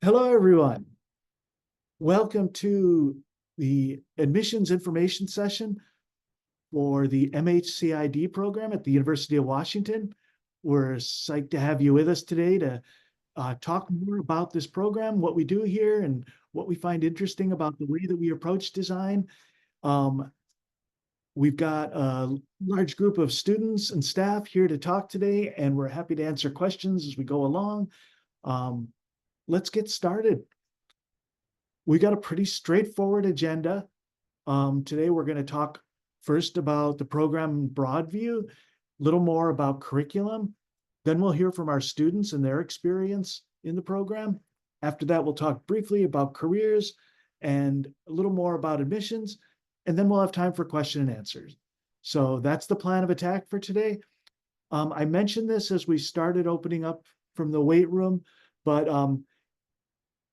Hello, everyone. Welcome to the admissions information session for the MHCID program at the University of Washington. We're psyched to have you with us today to talk more about this program, what we do here, and what we find interesting about the way that we approach design. We've got a large group of students and staff here to talk today, and we're happy to answer questions as we go along. Let's get started. We got a pretty straightforward agenda. Today, we're going to talk first about the program broad view, a little more about curriculum. Then we'll hear from our students and their experience in the program. After that, we'll talk briefly about careers and a little more about admissions. And then we'll have time for question and answers. So that's the plan of attack for today. I mentioned this as we started opening up from the weight room, but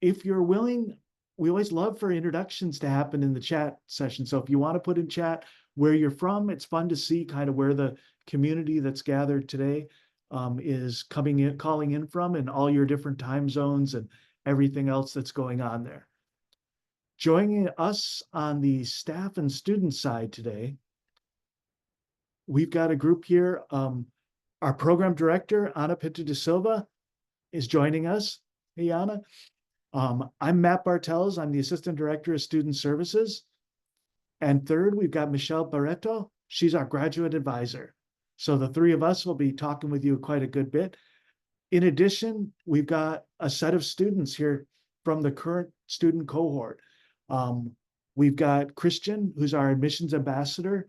if you're willing, we always love for introductions to happen in the chat session. So if you want to put in chat where you're from, it's fun to see kind of where the community that's gathered today is coming in, calling in from, and all your different time zones and everything else that's going on there. Joining us on the staff and student side today, we've got a group here. Our program director, Ana Pinto de Silva, is joining us. Hey, Ana. I'm Matt Bartels. I'm the Assistant Director of Student Services. And third, we've got Michelle Barreto. She's our Graduate Advisor. So the three of us will be talking with you quite a good bit. In addition, we've got a set of students here from the current student cohort. We've got Christian, who's our admissions ambassador.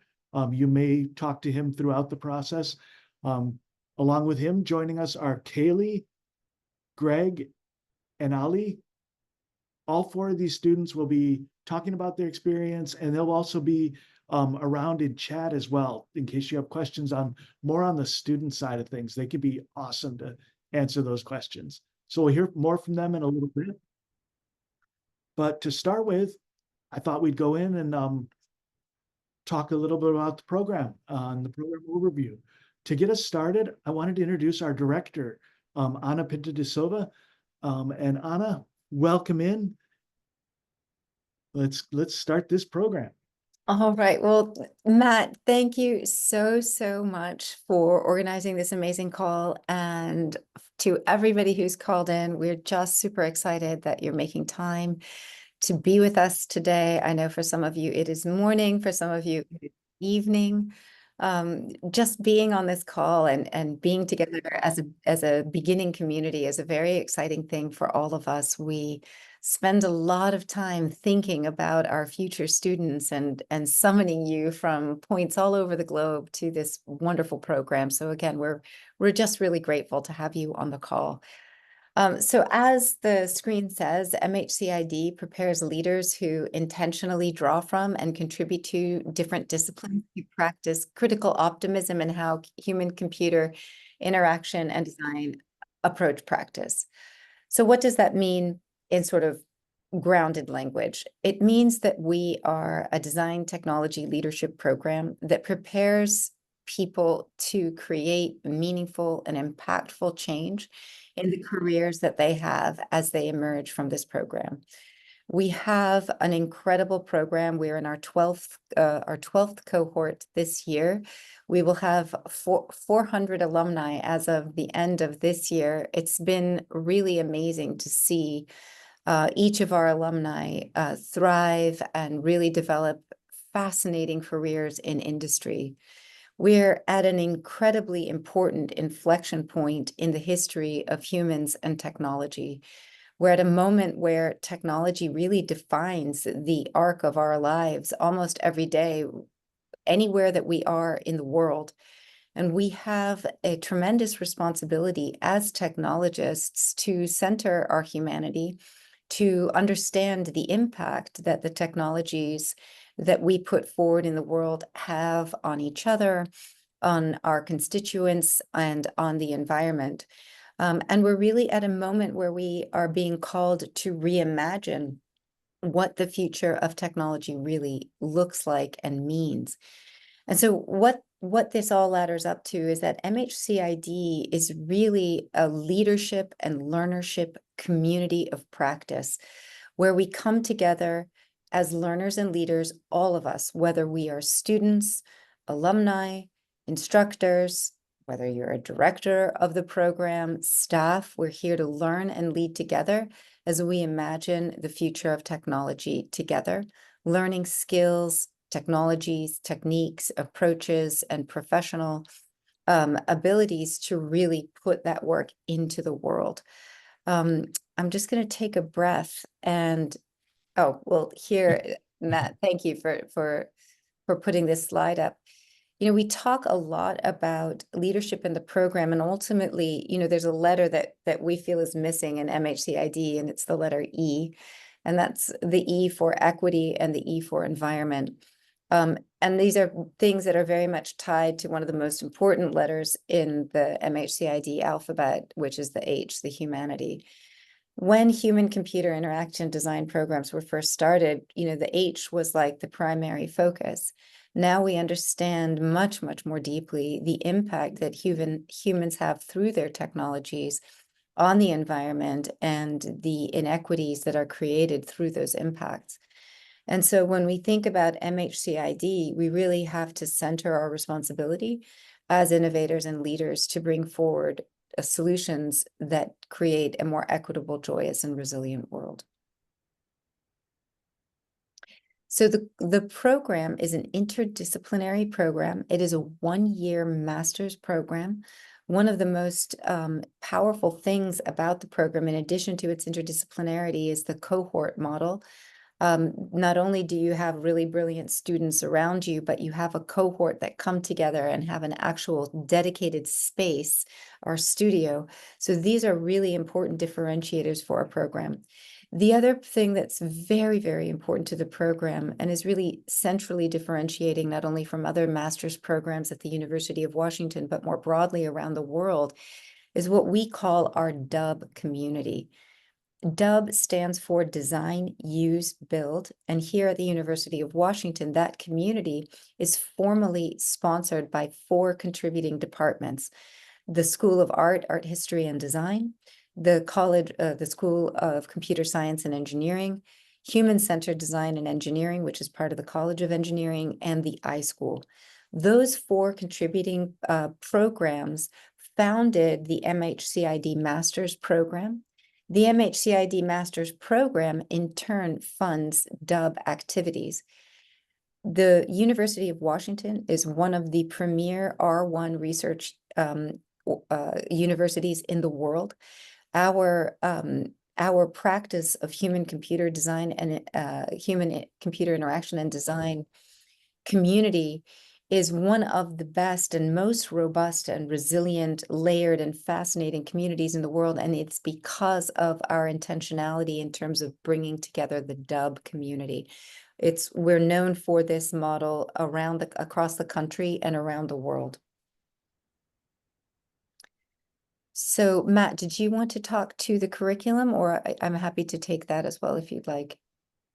You may talk to him throughout the process. Along with him, joining us are Kaylee, Greg, and Ali. All four of these students will be talking about their experience, and they'll also be around in chat as well, in case you have questions on more on the student side of things. They could be awesome to answer those questions. So we'll hear more from them in a little bit. But to start with, I thought we'd go in and talk a little bit about the program, the program overview. To get us started, I wanted to introduce our director, Ana Pinto de Silva. And Ana, welcome in. Let's start this program. All right. Well, Matt, thank you so much for organizing this amazing call. And to everybody who's called in, we're just super excited that you're making time to be with us today. I know for some of you it is morning, for some of you it is evening. Just being on this call and being together as a beginning community is a very exciting thing for all of us. We spend a lot of time thinking about our future students and summoning you from points all over the globe to this wonderful program. So again, we're just really grateful to have you on the call. So as the screen says, MHCID prepares leaders who intentionally draw from and contribute to different disciplines to practice critical optimism and how human-computer interaction and design approach practice. So what does that mean in sort of grounded language? It means that we are a design technology leadership program that prepares people to create meaningful and impactful change in the careers that they have as they emerge from this program. We have an incredible program. We're in our 12th cohort this year. We will have 400 alumni as of the end of this year. It's been really amazing to see each of our alumni thrive and really develop fascinating careers in industry. We're at an incredibly important inflection point in the history of humans and technology. We're at a moment where technology really defines the arc of our lives almost every day, anywhere that we are in the world. And we have a tremendous responsibility as technologists to center our humanity, to understand the impact that the technologies that we put forward in the world have on each other, on our constituents, and on the environment. And we're really at a moment where we are being called to reimagine what the future of technology really looks like and means. And so what what this all ladders up to is that MHCID is really a leadership and learnership community of practice where we come together as learners and leaders, all of us, whether we are students, alumni, instructors, whether you're a director of the program, staff, we're here to learn and lead together as we imagine the future of technology together, learning skills, technologies, techniques, approaches, and professional abilities to really put that work into the world. I'm just going to take a breath and, oh, well, here, Matt, thank you for putting this slide up. You know, we talk a lot about leadership in the program, and ultimately, you know, there's a letter that we feel is missing in MHCID, and it's the letter E, and that's the E for equity and the E for environment. And these are things that are very much tied to one of the most important letters in the MHCID alphabet, which is the H, the humanity. When human-computer interaction design programs were first started, you know, the H was like the primary focus. Now we understand much, much more deeply the impact that humans have through their technologies on the environment and the inequities that are created through those impacts. And so when we think about MHCID, we really have to center our responsibility as innovators and leaders to bring forward solutions that create a more equitable, joyous, and resilient world. So the program is an interdisciplinary program. It is a one-year master's program. One of the most powerful things about the program, in addition to its interdisciplinarity, is the cohort model. Not only do you have really brilliant students around you, but you have a cohort that come together and have an actual dedicated space or studio. So these are really important differentiators for our program. The other thing that's very, very important to the program and is really centrally differentiating not only from other master's programs at the University of Washington, but more broadly around the world, is what we call our DUB community. DUB stands for Design, Use, Build. And here at the University of Washington, that community is formally sponsored by 4 contributing departments: the School of Art, Art History and Design, the School of Computer Science and Engineering, Human-Centered Design and Engineering, which is part of the College of Engineering, and the iSchool. Those 4 contributing programs founded the MHCID Master's Program. The MHCID Master's Program, in turn, funds DUB activities. The University of Washington is one of the premier R1 research universities in the world. Our practice of human-computer design and human-computer interaction and design community is one of the best and most robust and resilient, layered and fascinating communities in the world. And it's because of our intentionality in terms of bringing together the DUB community. We're known for this model across the country and around the world. So Matt, did you want to talk to the curriculum, or I'm happy to take that as well if you'd like.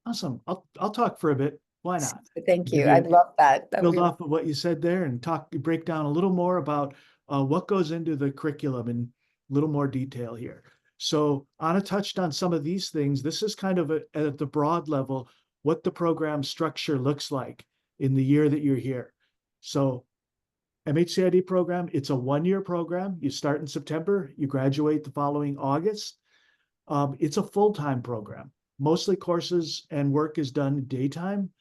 Awesome. I'll talk for a bit. Why not? Thank you. I'd love that. Build off of what you said there and break down a little more about what goes into the curriculum in a little more detail here. So Anna touched on some of these things. This is kind of at the broad level, what the program structure looks like in the year that you're here. So MHCID program, it's a one-year program. You start in September, you graduate the following August. It's a full-time program. Mostly courses and work is done daytime.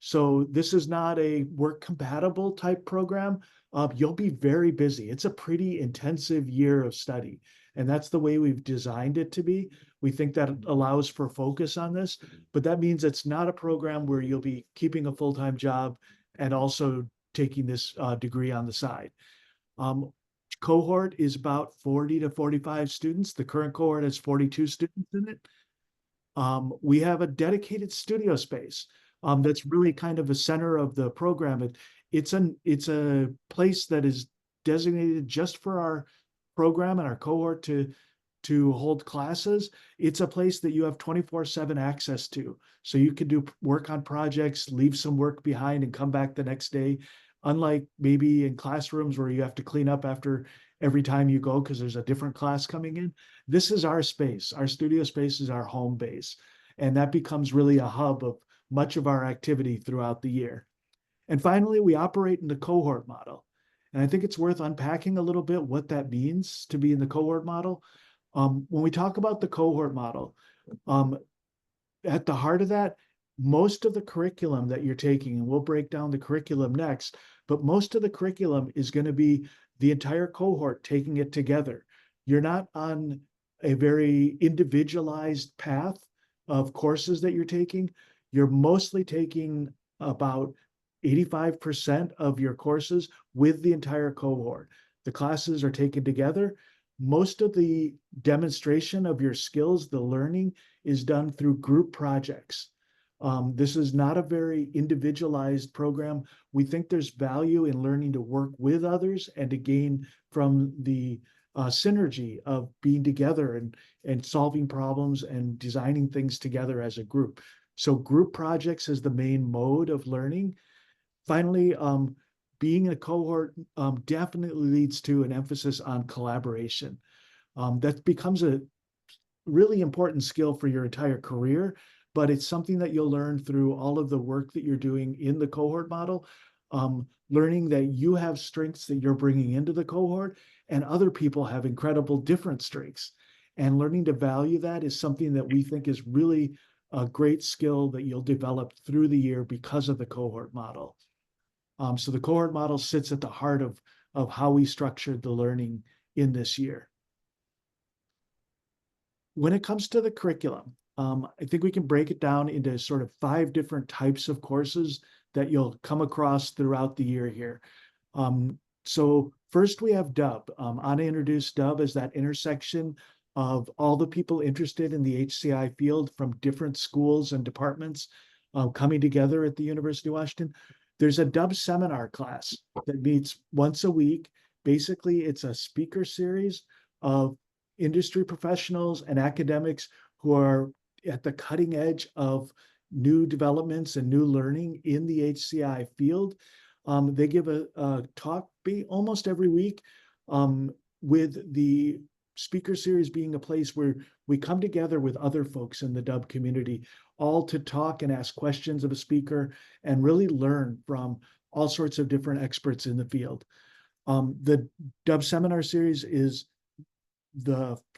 So this is not a work compatible type program. You'll be very busy. It's a pretty intensive year of study, and that's the way we've designed it to be. We think that allows for focus on this, but that means it's not a program where you'll be keeping a full-time job and also taking this degree on the side. Cohort is about 40 to 45 students. The current cohort has 42 students in it. We have a dedicated studio space. That's really kind of a center of the program. It's a place that is designated just for our program and our cohort to hold classes. It's a place that you have 24/7 access to. So you can work on projects, leave some work behind and come back the next day. unlike maybe in classrooms where you have to clean up after every time you go because there's a different class coming in. This is our space. Our studio space is our home base. And that becomes really a hub of much of our activity throughout the year. And finally, we operate in the cohort model. And I think it's worth unpacking a little bit what that means to be in the cohort model. When we talk about the cohort model, at the heart of that, most of the curriculum that you're taking, and we'll break down the curriculum next, but most of the curriculum is going to be the entire cohort taking it together. You're not on a very individualized path of courses that you're taking. You're mostly taking about 85% of your courses with the entire cohort. The classes are taken together. Most of the demonstration of your skills, the learning, is done through group projects. This is not a very individualized program. We think there's value in learning to work with others and to gain from the synergy of being together and solving problems and designing things together as a group. So group projects is the main mode of learning. Finally, being a cohort definitely leads to an emphasis on collaboration. That becomes a really important skill for your entire career, but it's something that you'll learn through all of the work that you're doing in the cohort model, learning that you have strengths that you're bringing into the cohort and other people have incredible different strengths. And learning to value that is something that we think is really a great skill that you'll develop through the year because of the cohort model. So the cohort model sits at the heart of how we structured the learning in this year. When it comes to the curriculum, I think we can break it down into sort of 5 different types of courses that you'll come across throughout the year here. So first we have DUB. Anna introduced DUB as that intersection of all the people interested in the HCI field from different schools and departments coming together at the University of Washington. There's a DUB seminar class that meets once a week. Basically, it's a speaker series of industry professionals and academics who are at the cutting edge of new developments and new learning in the HCI field. They give a talk almost every week, with the speaker series being a place where we come together with other folks in the DUB community, all to talk and ask questions of a speaker and really learn from all sorts of different experts in the field. The DUB seminar series is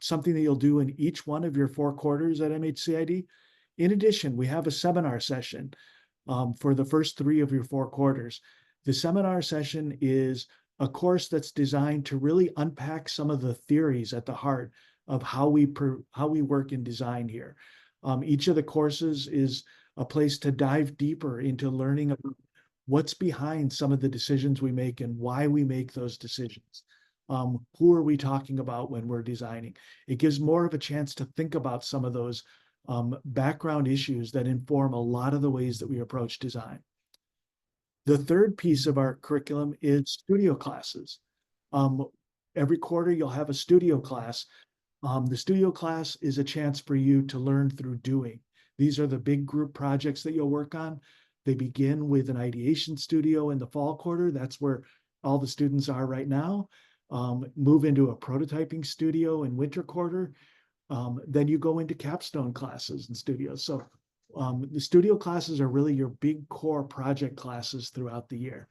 something that you'll do in each one of your 4 quarters at MHCID. In addition, we have a seminar session for the first 3 of your 4 quarters. The seminar session is a course that's designed to really unpack some of the theories at the heart of how we work in design here. Each of the courses is a place to dive deeper into learning about what's behind some of the decisions we make and why we make those decisions. Who are we talking about when we're designing? It gives more of a chance to think about some of those background issues that inform a lot of the ways that we approach design. The third piece of our curriculum is studio classes. Every quarter you'll have a studio class. The studio class is a chance for you to learn through doing. These are the big group projects that you'll work on. They begin with an ideation studio in the fall quarter. That's where all the students are right now. Move into a prototyping studio in winter quarter. Then you go into capstone classes and studios. So the studio classes are really your big core project classes throughout the year.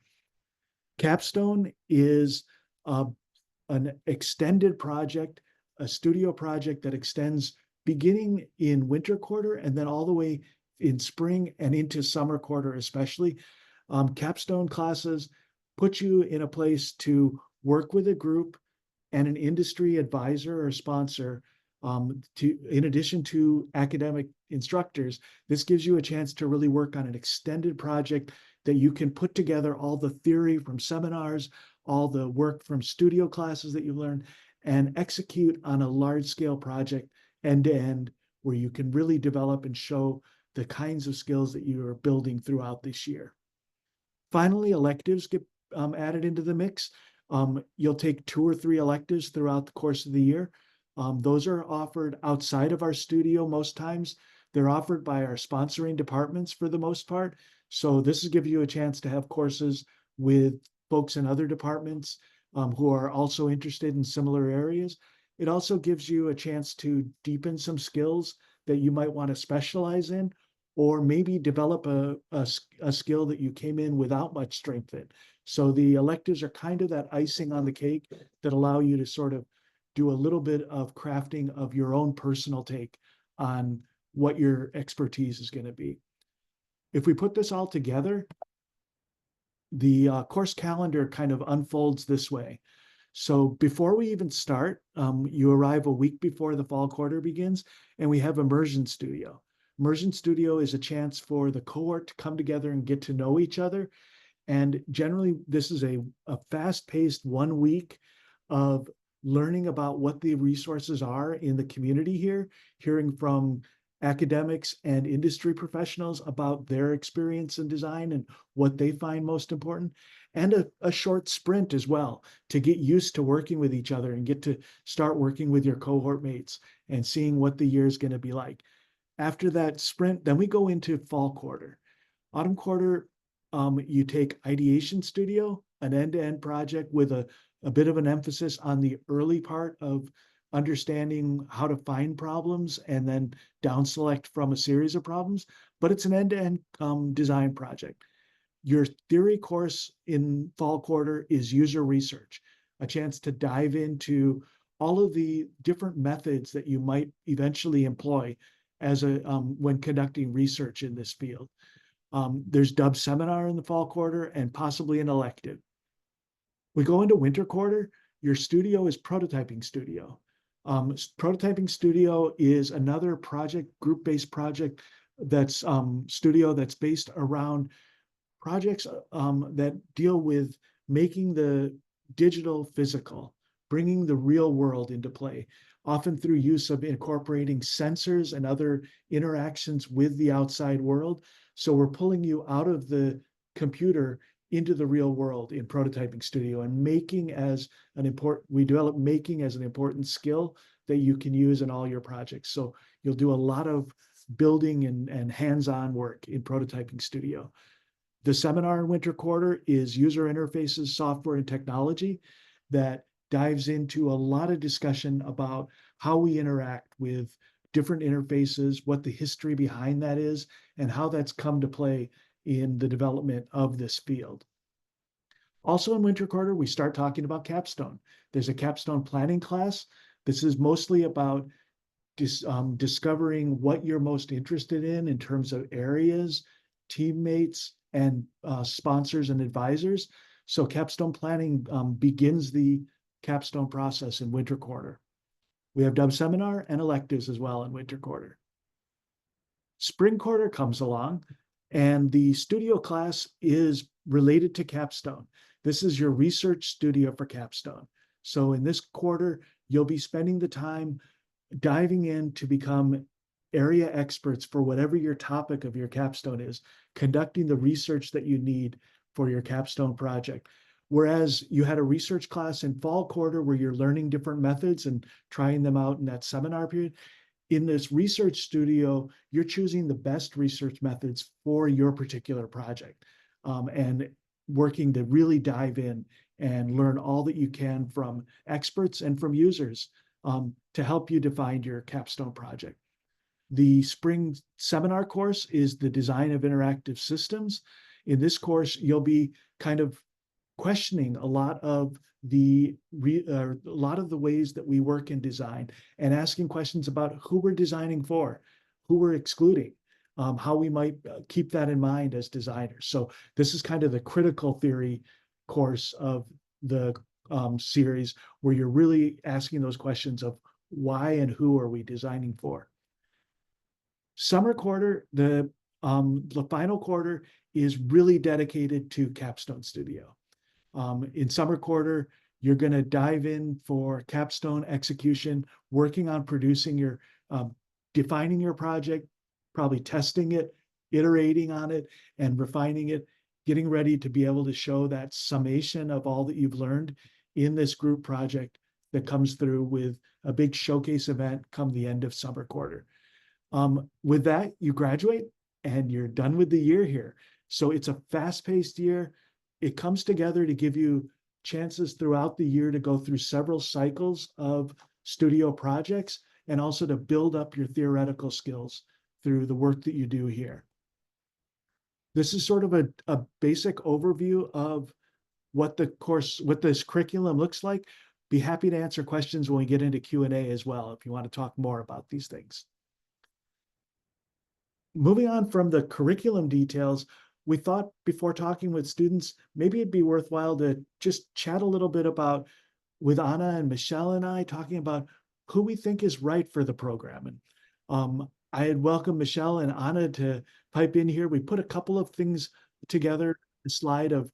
Capstone is an extended project, a studio project that extends beginning in winter quarter and then all the way in spring and into summer quarter especially. Capstone classes put you in a place to work with a group and an industry advisor or sponsor. In addition to academic instructors, this gives you a chance to really work on an extended project that you can put together all the theory from seminars, all the work from studio classes that you've learned, and execute on a large-scale project end to end where you can really develop and show the kinds of skills that you are building throughout this year. Finally, electives get added into the mix. You'll take 2 or 3 electives throughout the course of the year. Those are offered outside of our studio most times. They're offered by our sponsoring departments for the most part. So this is giving you a chance to have courses with folks in other departments who are also interested in similar areas. It also gives you a chance to deepen some skills that you might want to specialize in, or maybe develop a skill that you came in without much strength in. So the electives are kind of that icing on the cake that allow you to sort of do a little bit of crafting of your own personal take on what your expertise is going to be. If we put this all together, the course calendar kind of unfolds this way. So before we even start, you arrive a week before the fall quarter begins, and we have Immersion Studio. Immersion Studio is a chance for the cohort to come together and get to know each other. And generally, this is a fast-paced 1 week of learning about what the resources are in the community here, hearing from academics and industry professionals about their experience in design and what they find most important, and a short sprint as well to get used to working with each other and get to start working with your cohort mates and seeing what the year is going to be like. After that sprint, then we go into fall quarter. Autumn quarter, you take Ideation Studio, an end-to-end project with a bit of an emphasis on the early part of understanding how to find problems and then down select from a series of problems, but it's an end-to-end design project. Your theory course in fall quarter is user research, a chance to dive into all of the different methods that you might eventually employ as when conducting research in this field. There's Dub Seminar in the fall quarter and possibly an elective. We go into winter quarter. Your studio is Prototyping Studio. Prototyping Studio is another project, group-based project that's studio that's based around projects that deal with making the digital physical, bringing the real world into play, often through use of incorporating sensors and other interactions with the outside world. So we're pulling you out of the computer into the real world in Prototyping Studio, and we develop making as an important skill that you can use in all your projects. So you'll do a lot of building and hands-on work in Prototyping Studio. The seminar in winter quarter is User Interfaces, Software, and Technology that dives into a lot of discussion about how we interact with different interfaces, what the history behind that is, and how that's come to play in the development of this field. Also in winter quarter, we start talking about capstone. There's a capstone planning class. This is mostly about discovering what you're most interested in terms of areas, teammates, and sponsors and advisors. So capstone planning begins the capstone process in winter quarter. We have Dub Seminar and electives as well in winter quarter. Spring quarter comes along, and the studio class is related to capstone. This is your research studio for capstone. So in this quarter, you'll be spending the time diving in to become area experts for whatever your topic of your capstone is, conducting the research that you need for your capstone project. Whereas you had a research class in fall quarter where you're learning different methods and trying them out in that seminar period, in this research studio, you're choosing the best research methods for your particular project, and working to really dive in and learn all that you can from experts and from users to help you define your capstone project. The spring seminar course is the design of interactive systems. In this course, you'll be kind of questioning a lot of the ways that we work in design, and asking questions about who we're designing for, who we're excluding, how we might keep that in mind as designers. So this is kind of the critical theory course of the series, where you're really asking those questions of why and who are we designing for. Summer quarter, the final quarter, is really dedicated to Capstone Studio. In summer quarter, you're going to dive in for capstone execution, working on producing your, defining your project, probably testing it, iterating on it, and refining it, getting ready to be able to show that summation of all that you've learned in this group project that comes through with a big showcase event come the end of summer quarter. With that, you graduate and you're done with the year here. So it's a fast-paced year. it comes together to give you chances throughout the year to go through several cycles of studio projects and also to build up your theoretical skills through the work that you do here. This is sort of a basic overview of what this curriculum looks like. Be happy to answer questions when we get into Q&A as well, if you want to talk more about these things. Moving on from the curriculum details, we thought before talking with students, maybe it'd be worthwhile to just chat a little bit about, with Anna and Michelle and I, talking about who we think is right for the program. And I had welcomed Michelle and Anna to pipe in here. We put a couple of things together, a slide of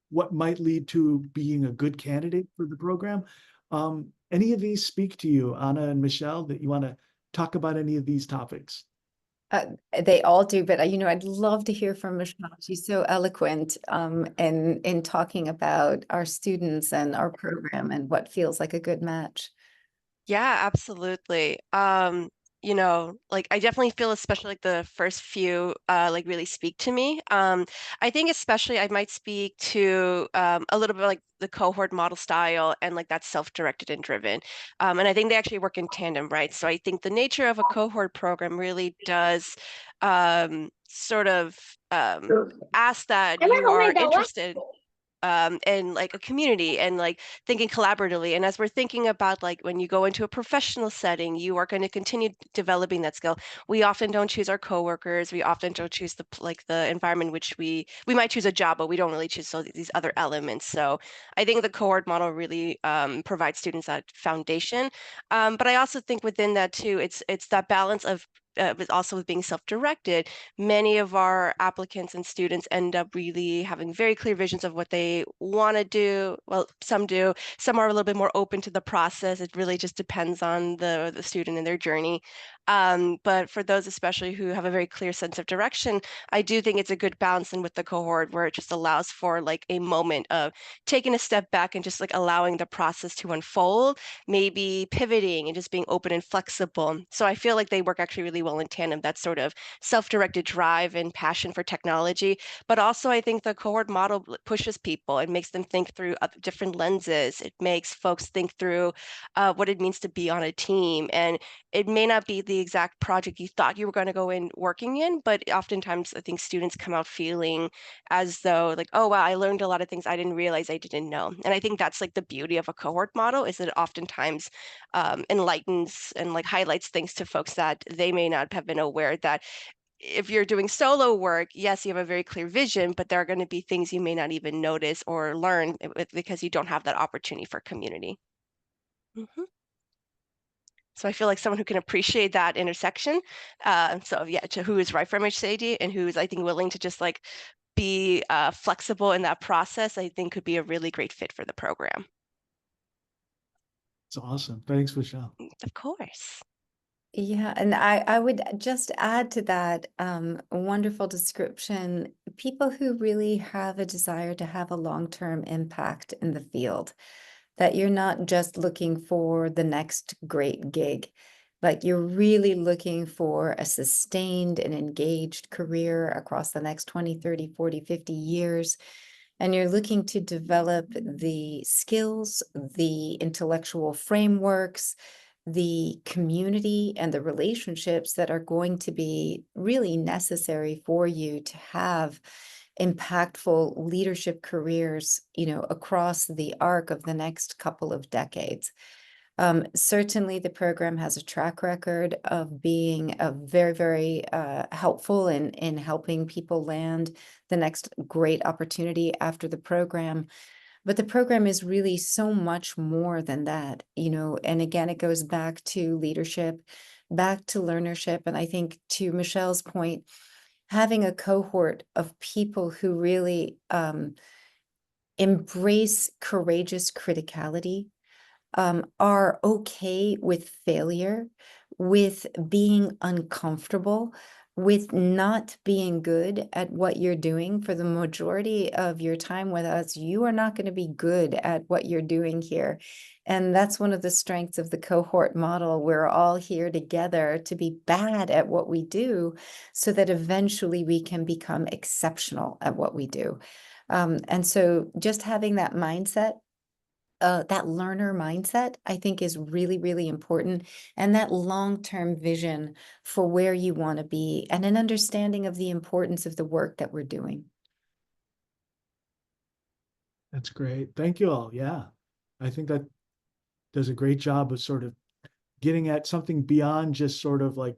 what might lead to being a good candidate for the program. Any of these speak to you, Anna and Michelle, that you want to talk about any of these topics? They all do, but I'd love to hear from Michelle. She's so eloquent in talking about our students and our program and what feels like a good match. Yeah, absolutely. Like I definitely feel especially like the first few like really speak to me. I think especially I might speak to a little bit like the cohort model style and like that self-directed and driven. And I think they actually work in tandem, right? So I think the nature of a cohort program really does sort of ask that you are interested and like a community and like thinking collaboratively. And as we're thinking about like when you go into a professional setting, you are going to continue developing that skill. We often don't choose our coworkers. We often don't choose the environment which we might choose a job, but we don't really choose these other elements. So I think the cohort model really provides students that foundation. But I also think within that too, it's that balance of but also with being self-directed, many of our applicants and students end up really having very clear visions of what they want to do. Well, some do. Some are a little bit more open to the process. It really just depends on the student and their journey. But for those especially who have a very clear sense of direction, I do think it's a good balance in with the cohort where it just allows for like a moment of taking a step back and just like allowing the process to unfold, maybe pivoting and just being open and flexible. So I feel like they work actually really well in tandem, that sort of self-directed drive and passion for technology. But also I think the cohort model pushes people and makes them think through different lenses. It makes folks think through what it means to be on a team. And it may not be the exact project you thought you were going to go in working in, but oftentimes I think students come out feeling as though like, oh, wow, I learned a lot of things I didn't realize I didn't know. And I think that's like the beauty of a cohort model is that it oftentimes enlightens and like highlights things to folks that they may not have been aware that if you're doing solo work, yes, you have a very clear vision, but there are going to be things you may not even notice or learn because you don't have that opportunity for community. Mm-hmm. So I feel like someone who can appreciate that intersection. So yeah, to who is right for MHCID and who is, I think, willing to just like be flexible in that process, I think could be a really great fit for the program. It's awesome. Thanks, Michelle. Of course. Yeah, and I would just add to that wonderful description, people who really have a desire to have a long-term impact in the field, that you're not just looking for the next great gig, but you're really looking for a sustained and engaged career across the next 20, 30, 40, 50 years. And you're looking to develop the skills, the intellectual frameworks, the community and the relationships that are going to be really necessary for you to have impactful leadership careers, across the arc of the next couple of decades. Certainly the program has a track record of being a very, very helpful in helping people land the next great opportunity after the program. But the program is really so much more than that, and again, it goes back to leadership, back to learnership. And I think to Michelle's point, having a cohort of people who really embrace courageous criticality, are okay with failure, with being uncomfortable, with not being good at what you're doing. For the majority of your time with us, you are not going to be good at what you're doing here. And that's one of the strengths of the cohort model. We're all here together to be bad at what we do so that eventually we can become exceptional at what we do. And so just having that mindset, that learner mindset, I think is really, really important. And that long-term vision for where you want to be and an understanding of the importance of the work that we're doing. That's great. Thank you all. Yeah. I think that does a great job of sort of getting at something beyond just sort of like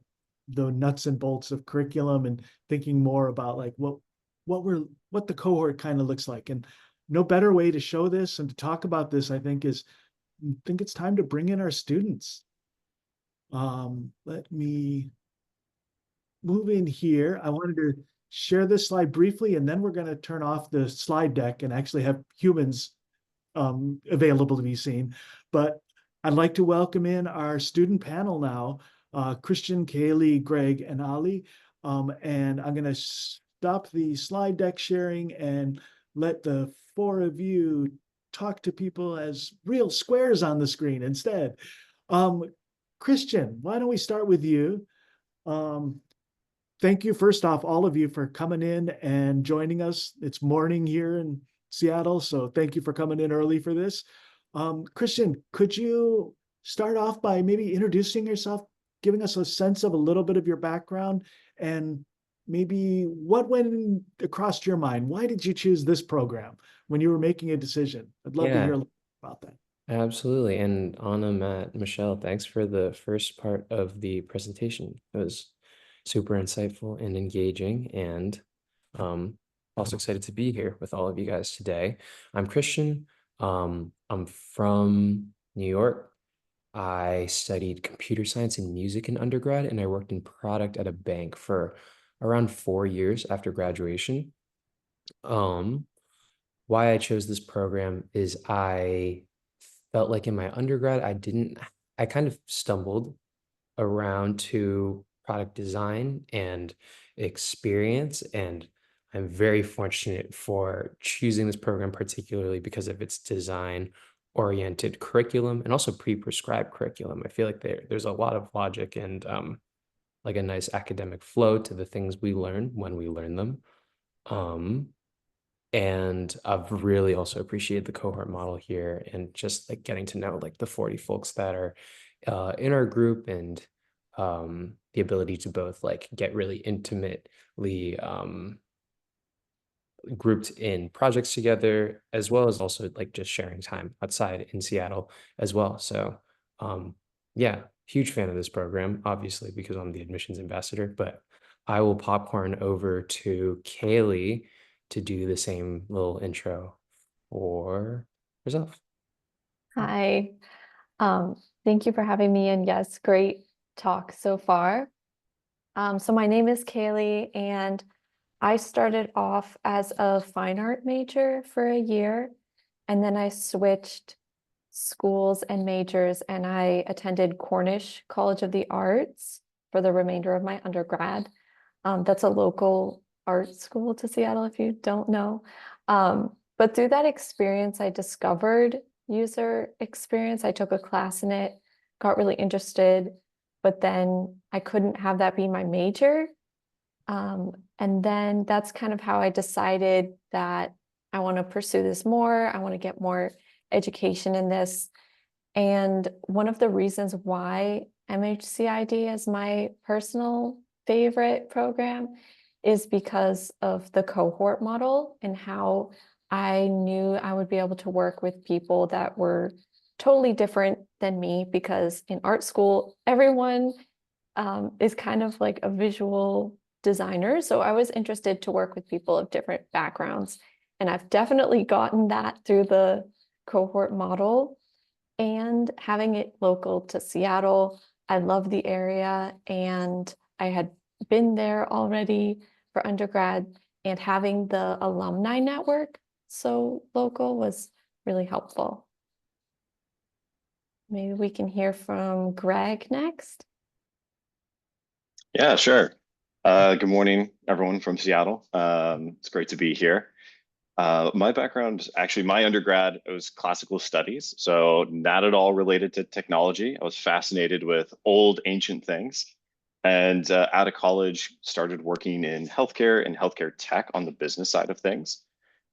the nuts and bolts of curriculum and thinking more about like what the cohort kind of looks like. And no better way to show this and to talk about this, I think it's time to bring in our students. Let me move in here. I wanted to share this slide briefly, and then we're going to turn off the slide deck and actually have humans available to be seen. But I'd like to welcome in our student panel now, Christian, Kaylee, Greg, and Ali. And I'm going to stop the slide deck sharing and let the four of you talk to people as real squares on the screen instead. Christian, why don't we start with you? Thank you, first off, all of you, for coming in and joining us. It's morning here in Seattle, so thank you for coming in early for this. Christian, could you start off by maybe introducing yourself, giving us a sense of a little bit of your background, and maybe what went across your mind? Why did you choose this program when you were making a decision? I'd love to hear a little about that. Absolutely. And Anna, Matt, Michelle, thanks for the first part of the presentation. It was super insightful and engaging, and also excited to be here with all of you guys today. I'm Christian. I'm from New York. I studied computer science and music in undergrad, and I worked in product at a bank for around 4 years after graduation. Why I chose this program is I felt like in my undergrad, I kind of stumbled around to product design and experience. And I'm very fortunate for choosing this program, particularly because of its design oriented curriculum and also pre-prescribed curriculum. I feel like there's a lot of logic and like a nice academic flow to the things we learn when we learn them. And I've really also appreciated the cohort model here and just like getting to know like the 40 folks that are in our group, and the ability to both like get really intimately grouped in projects together, as well as also like just sharing time outside in Seattle as well. So yeah, huge fan of this program, obviously, because I'm the admissions ambassador, but I will popcorn over to Kaylee to do the same little intro for herself. Hi, thank you for having me, and yes, great talk so far. So my name is Kaylee, and I started off as a fine art major for a year, and then I switched schools and majors, and I attended Cornish College of the Arts for the remainder of my undergrad. That's a local art school to Seattle, if you don't know. But through that experience, I discovered user experience. I took a class in it, got really interested, but then I couldn't have that be my major. And then that's kind of how I decided that I want to pursue this more. I want to get more education in this. And one of the reasons why MHCID is my personal favorite program is because of the cohort model and how I knew I would be able to work with people that were totally different than me, because in art school, everyone is kind of like a visual designer. So I was interested to work with people of different backgrounds. And I've definitely gotten that through the cohort model and having it local to Seattle. I love the area, and I had been there already for undergrad, and having the alumni network so local was really helpful. Maybe we can hear from Greg next. Yeah, sure. Good morning, everyone from Seattle. It's great to be here. My background, actually, my undergrad was classical studies, so not at all related to technology. I was fascinated with old, ancient things. And out of college, started working in healthcare and healthcare tech on the business side of things.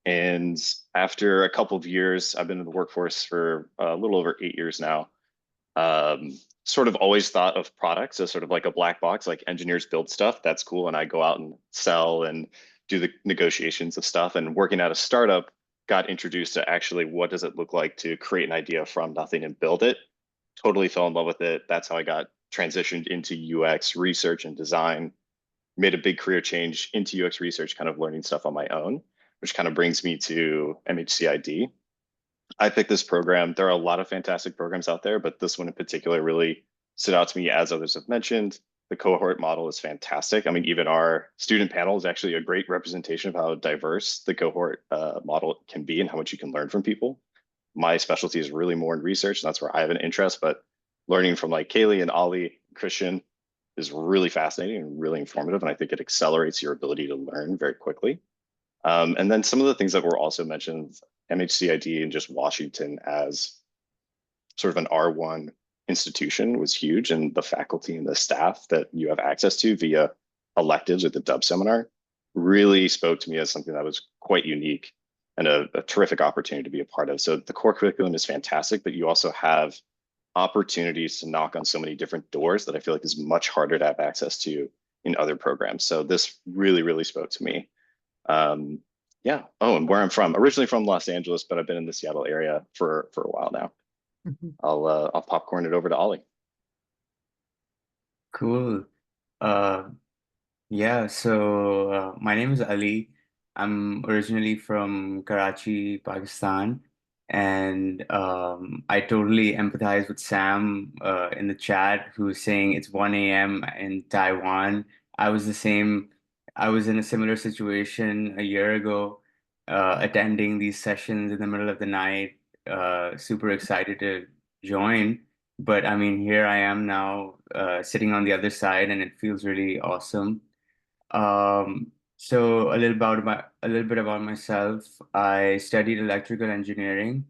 And after a couple of years, I've been in the workforce for a little over 8 years now. Sort of always thought of products as sort of like a black box, like engineers build stuff, that's cool. And I go out and sell and do the negotiations of stuff. And working at a startup, got introduced to actually what does it look like to create an idea from nothing and build it. Totally fell in love with it. That's how I got transitioned into UX research and design. Made a big career change into UX research, kind of learning stuff on my own, which kind of brings me to MHCID. I picked this program. There are a lot of fantastic programs out there, but this one in particular really stood out to me, as others have mentioned. The cohort model is fantastic. I mean, even our student panel is actually a great representation of how diverse the cohort model can be and how much you can learn from people. My specialty is really more in research, and that's where I have an interest, but learning from like Kaylee and Ollie, Christian is really fascinating and really informative. And I think it accelerates your ability to learn very quickly. And then some of the things that were also mentioned, MHCID and just Washington as sort of an R1 institution was huge. And the faculty and the staff that you have access to via electives at the Dub seminar really spoke to me as something that was quite unique and a terrific opportunity to be a part of. So the core curriculum is fantastic, but you also have opportunities to knock on so many different doors that I feel like is much harder to have access to in other programs. So this really, really spoke to me. Yeah. Oh, and where I'm from, originally from Los Angeles, but I've been in the Seattle area for a while now. I'll popcorn it over to Ollie. Cool. Yeah, so my name is Ali. I'm originally from Karachi, Pakistan, and I totally empathize with Sam in the chat who's saying it's 1 a.m. in Taiwan. I was the same. I was in a similar situation a year ago, attending these sessions in the middle of the night, super excited to join. But I mean, here I am now, sitting on the other side, and it feels really awesome. So a little bit about myself. I studied electrical engineering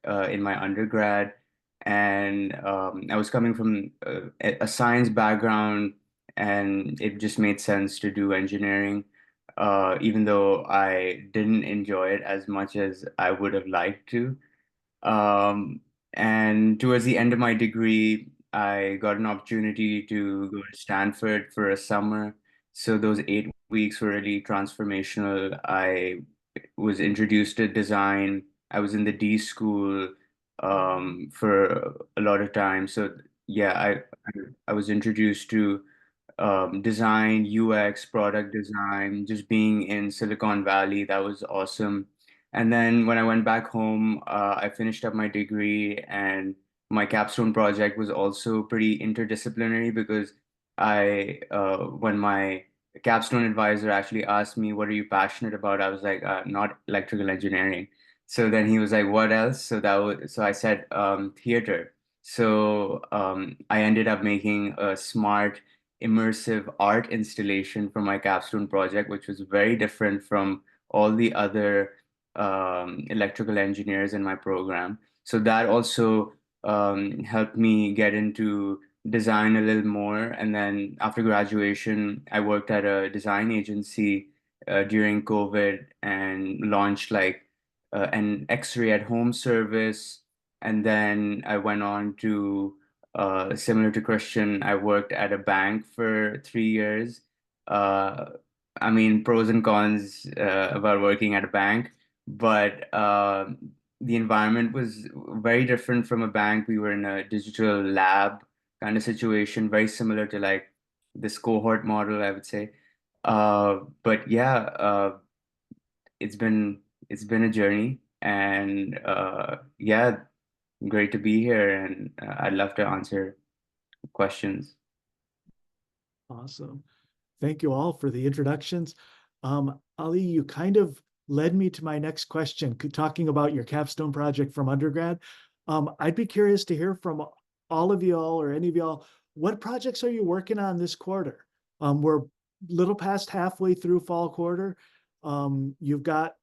in my undergrad, and I was coming from a science background, and it just made sense to do engineering, even though I didn't enjoy it as much as I would have liked to. And towards the end of my degree, I got an opportunity to go to Stanford for a summer. So those 8 weeks were really transformational. I was introduced to design. I was in the D school for a lot of time. So yeah, I was introduced to design, UX, product design, just being in Silicon Valley. That was awesome. And then when I went back home, I finished up my degree, and my capstone project was also pretty interdisciplinary because when my capstone advisor actually asked me, "What are you passionate about?" I was like, "Not electrical engineering." So then he was like, "What else?" So I said, "Theater." So I ended up making a smart, immersive art installation for my capstone project, which was very different from all the other electrical engineers in my program. So that also helped me get into design a little more. And then after graduation, I worked at a design agency during COVID and launched like an X-ray at home service. And then I went on to, similar to Christian, I worked at a bank for 3 years. I mean, pros and cons about working at a bank, but the environment was very different from a bank. We were in a digital lab kind of situation, very similar to like this cohort model, I would say. But yeah, it's been a journey, and yeah, great to be here, and I'd love to answer questions. Awesome. Thank you all for the introductions. Ali, you kind of led me to my next question, talking about your capstone project from undergrad. I'd be curious to hear from all of y'all or any of y'all, what projects are you working on this quarter? We're a little past halfway through fall quarter. You've got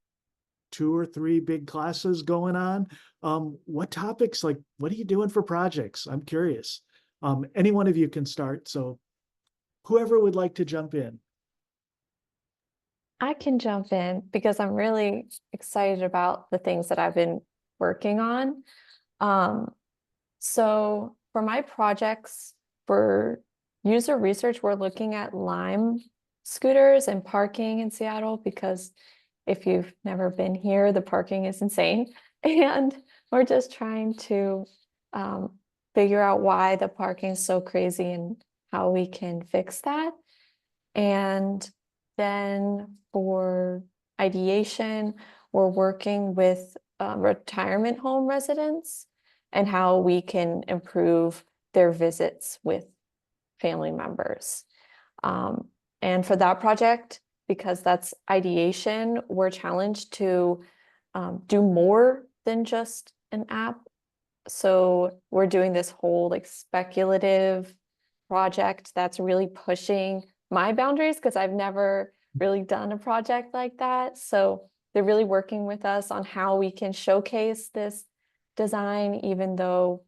2 or 3 big classes going on. What topics, like, what are you doing for projects? I'm curious. Any one of you can start. So whoever would like to jump in. I can jump in because I'm really excited about the things that I've been working on. So for my projects for user research, we're looking at Lime scooters and parking in Seattle because if you've never been here, the parking is insane. And we're just trying to figure out why the parking is so crazy and how we can fix that. And then for ideation, we're working with retirement home residents and how we can improve their visits with family members. And for that project, because that's ideation, we're challenged to do more than just an app. So we're doing this whole like speculative project that's really pushing my boundaries because I've never really done a project like that. So they're really working with us on how we can showcase this design, even though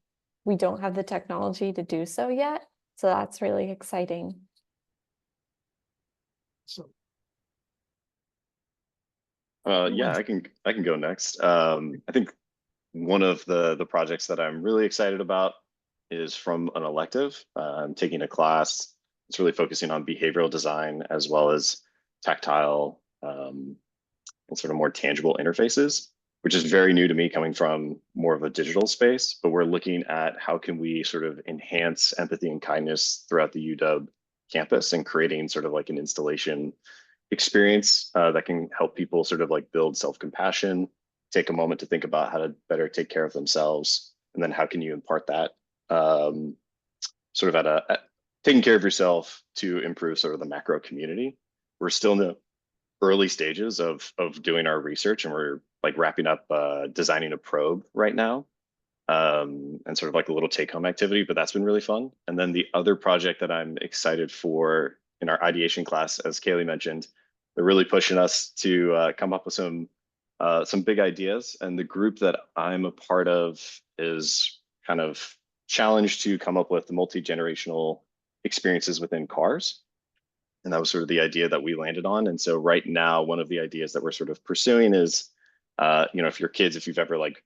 we don't have the technology to do so yet. So that's really exciting. So Yeah, I can go next. I think one of the projects that I'm really excited about is from an elective. I'm taking a class. It's really focusing on behavioral design as well as tactile and sort of more tangible interfaces, which is very new to me coming from more of a digital space. But we're looking at how can we sort of enhance empathy and kindness throughout the UW campus and creating sort of like an installation experience that can help people sort of like build self-compassion, take a moment to think about how to better take care of themselves, and then how can you impart that sort of at taking care of yourself to improve sort of the macro community. We're still in the early stages of doing our research, and we're like wrapping up designing a probe right now, and sort of like a little take-home activity, but that's been really fun. And then the other project that I'm excited for in our ideation class, as Kaylee mentioned, they're really pushing us to come up with some big ideas. And the group that I'm a part of is kind of challenged to come up with multi-generational experiences within cars. And that was sort of the idea that we landed on. And so right now, one of the ideas that we're sort of pursuing is, if your kids, if you've ever like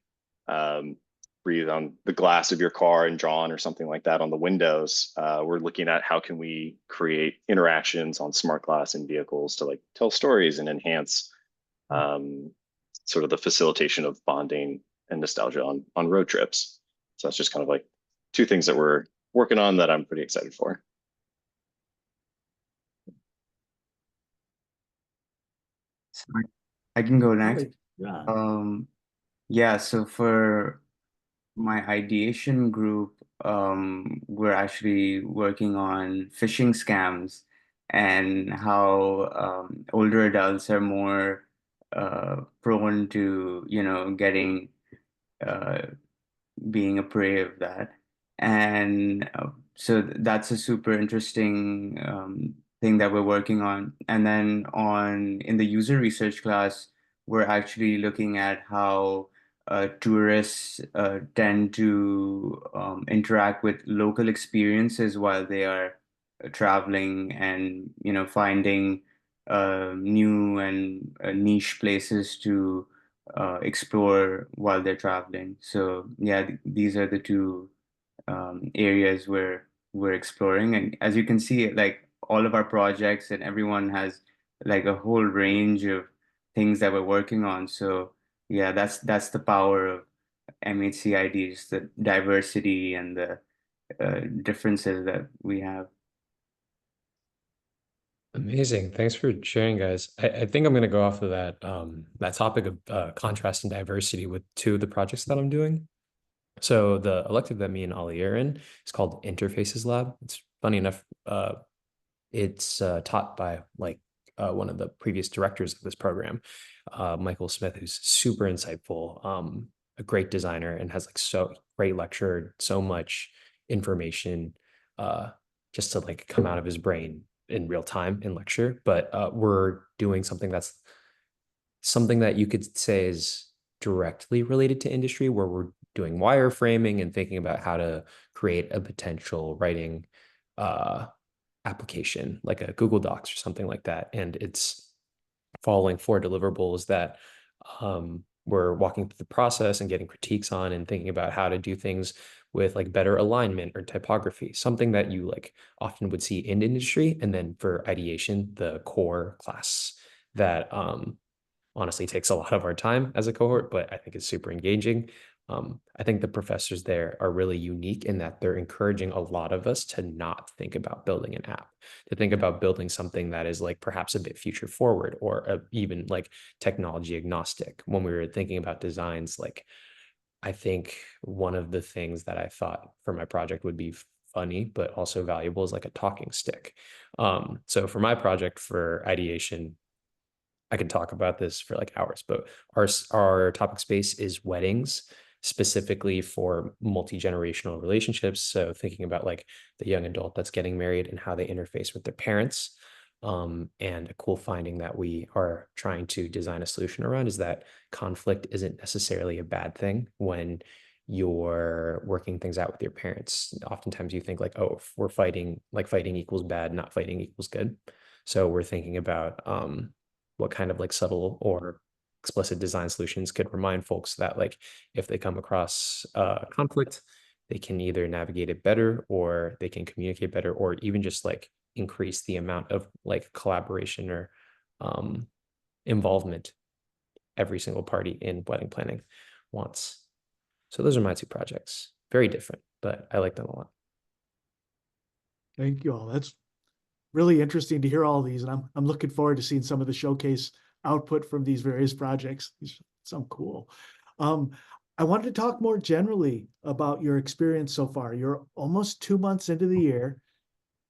breathed on the glass of your car and drawn or something like that on the windows, we're looking at how can we create interactions on smart glass in vehicles to like tell stories and enhance sort of the facilitation of bonding and nostalgia on road trips. So that's just kind of like two things that we're working on that I'm pretty excited for. So I can go next. yeah. Yeah, so for my ideation group, we're actually working on phishing scams and how older adults are more prone to, getting being a prey of that. And so that's a super interesting thing that we're working on. And then in the user research class, we're actually looking at how tourists tend to interact with local experiences while they are traveling and, finding new and niche places to explore while they're traveling. So yeah, these are the two areas where we're exploring. And as you can see, like all of our projects and everyone has like a whole range of things that we're working on. So yeah, that's the power of MHCID, just the diversity and the differences that we have. Amazing. Thanks for sharing, guys. I think I'm going to go off of that topic of contrast and diversity with two of the projects that I'm doing. So the elective that me and Ollie are in is called Interfaces Lab. It's funny enough, it's taught by like one of the previous directors of this program, Michael Smith, who's super insightful, a great designer, and has like so great lecture, so much information just to like come out of his brain in real time in lecture. But we're doing something that you could say is directly related to industry, where we're doing wireframing and thinking about how to create a potential writing application like a Google Docs or something like that. And it's following 4 deliverables that we're walking through the process and getting critiques on and thinking about how to do things with like better alignment or typography, something that you like often would see in industry. And then for ideation, the core class that honestly takes a lot of our time as a cohort, but I think it's super engaging. I think the professors there are really unique in that they're encouraging a lot of us to not think about building an app, to think about building something that is like perhaps a bit future forward or even like technology agnostic. When we were thinking about designs, like I think one of the things that I thought for my project would be funny, but also valuable is like a talking stick. So for my project for ideation, I can talk about this for like hours, but our topic space is weddings, specifically for multi-generational relationships. So thinking about like the young adult that's getting married and how they interface with their parents. And a cool finding that we are trying to design a solution around is that conflict isn't necessarily a bad thing when you're working things out with your parents. Oftentimes you think like, oh, if we're fighting, like fighting equals bad, not fighting equals good. So we're thinking about what kind of like subtle or explicit design solutions could remind folks that like if they come across conflict, they can either navigate it better or they can communicate better or even just like increase the amount of like collaboration or involvement every single party in wedding planning wants. So those are my 2 projects. Very different, but I like them a lot. Thank you all. That's really interesting to hear all these, and I'm looking forward to seeing some of the showcase output from these various projects. These sound cool. I wanted to talk more generally about your experience so far. You're almost 2 months into the year.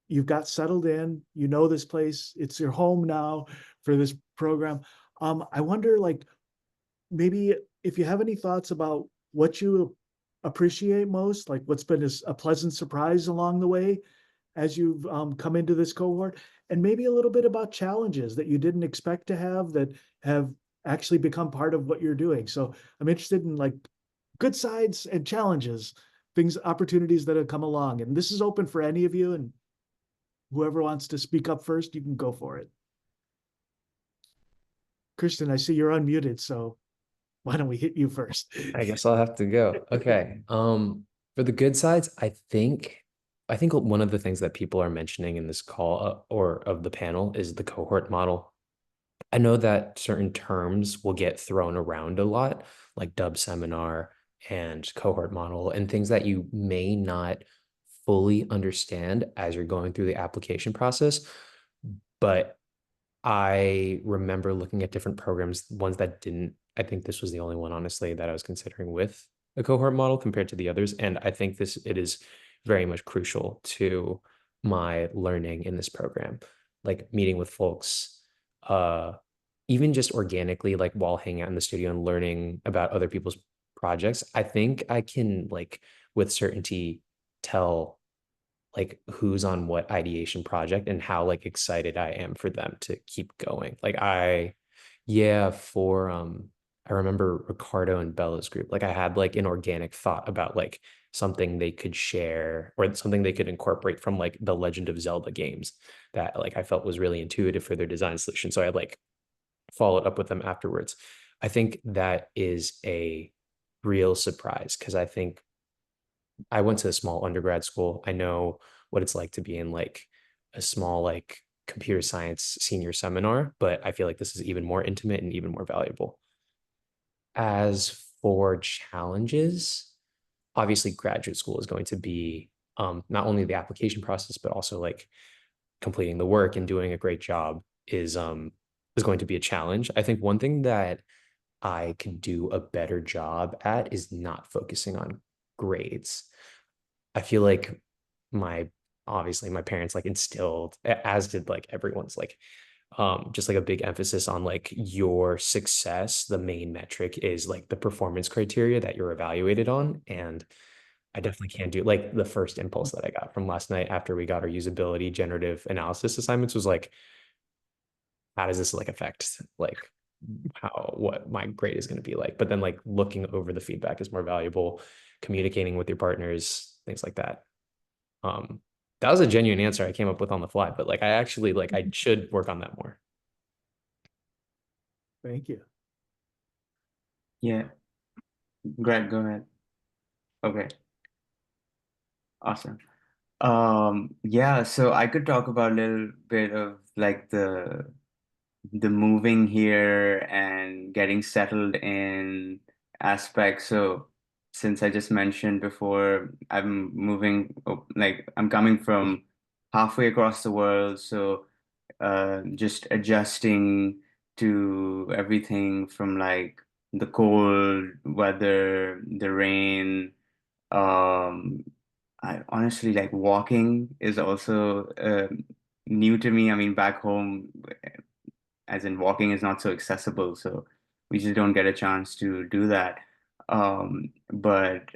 You've got settled in, you know this place, it's your home now for this program. I wonder, like, maybe if you have any thoughts about what you appreciate most, like what's been a pleasant surprise along the way as you've come into this cohort, and maybe a little bit about challenges that you didn't expect to have that have actually become part of what you're doing. So I'm interested in like good sides and challenges, things, opportunities that have come along. And this is open for any of you, and whoever wants to speak up first, you can go for it. Kristen, I see you're unmuted, so why don't we hit you first? I guess I'll have to go. Okay. For the good sides, I think one of the things that people are mentioning in this call or of the panel is the cohort model. I know that certain terms will get thrown around a lot, like dub seminar and cohort model, and things that you may not fully understand as you're going through the application process. But I remember looking at different programs, ones that didn't. I think this was the only one, honestly, that I was considering with a cohort model compared to the others. And I think it is very much crucial to my learning in this program, like meeting with folks, even just organically, like while hanging out in the studio and learning about other people's projects. I think I can like with certainty tell like who's on what ideation project and how like excited I am for them to keep going. Like yeah, for I remember Ricardo and Bella's group, like I had like an organic thought about like something they could share or something they could incorporate from like the Legend of Zelda games that like I felt was really intuitive for their design solution. So I like followed up with them afterwards. I think that is a real surprise because I think I went to a small undergrad school. I know what it's like to be in like a small like computer science senior seminar, but I feel like this is even more intimate and even more valuable. As for challenges, obviously graduate school is going to be not only the application process, but also like completing the work and doing a great job is going to be a challenge. I think one thing that I could do a better job at is not focusing on grades. I feel like obviously my parents like instilled, as did like everyone's like just like a big emphasis on like your success. The main metric is like the performance criteria that you're evaluated on. And I definitely can't do like the first impulse that I got from last night after we got our usability generative analysis assignments was like, how does this like affect like what my grade is going to be like? But then like looking over the feedback is more valuable, communicating with your partners, things like that. That was a genuine answer I came up with on the fly, but like I actually like I should work on that more. Thank you. Yeah, Greg, go ahead. Okay, awesome. Yeah, so I could talk about a little bit of like the moving here and getting settled in aspects. So since I just mentioned before, I'm moving, like I'm coming from halfway across the world, so just adjusting to everything from like the cold weather, the rain. Um, I honestly like walking is also new to me. I mean, back home, as in walking is not so accessible, so we just don't get a chance to do that. But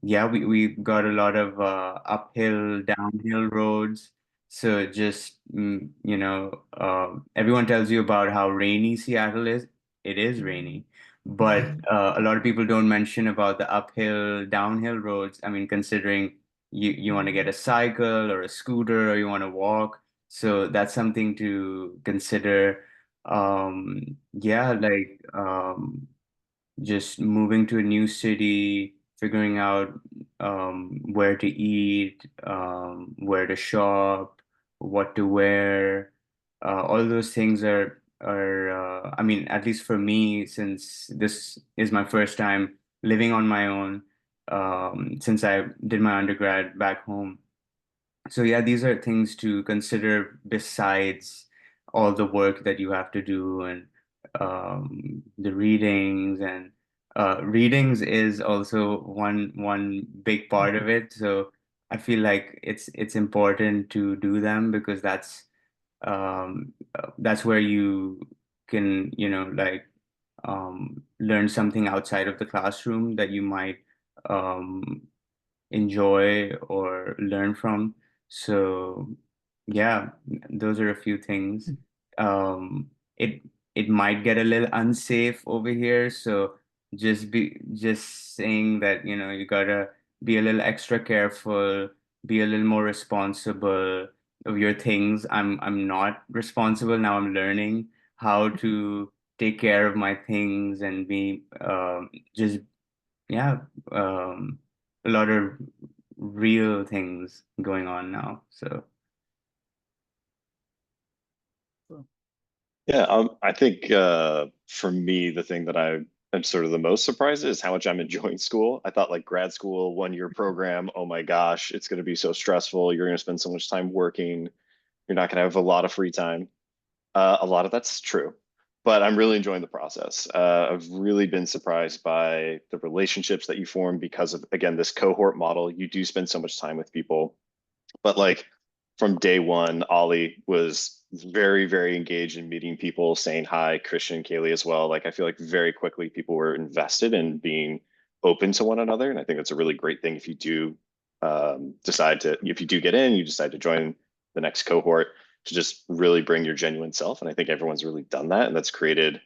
yeah, we got a lot of uphill, downhill roads. So just everyone tells you about how rainy Seattle is. It is rainy, but a lot of people don't mention about the uphill, downhill roads. I mean, considering you want to get a cycle or a scooter or you want to walk, so that's something to consider. Yeah, like just moving to a new city, figuring out where to eat, where to shop, what to wear. All those things are I mean, at least for me, since this is my first time living on my own, since I did my undergrad back home. So yeah, these are things to consider besides all the work that you have to do and the readings, and readings is also one big part of it. So I feel like it's important to do them because that's where you can, like learn something outside of the classroom that you might um, enjoy or learn from. So yeah, those are a few things. Um, it it might get a little unsafe over here, so just saying that, you gotta be a little extra careful, be a little more responsible of your things. I'm not responsible now. I'm learning how to take care of my things and be just yeah, a lot of real things going on now. So Yeah, I think for me, the thing that I am sort of the most surprised is how much I'm enjoying school. I thought like grad school, 1 year program, oh my gosh, it's going to be so stressful. You're going to spend so much time working. You're not going to have a lot of free time. A lot of that's true, but I'm really enjoying the process. I've really been surprised by the relationships that you form because of, again, this cohort model. You do spend so much time with people, but like from day one, Ollie was very, very engaged in meeting people, saying hi, Christian, Kaylee as well. Like I feel like very quickly people were invested in being open to one another. And I think that's a really great thing if you do if you do get in, you decide to join the next cohort, to just really bring your genuine self. And I think everyone's really done that. And that's created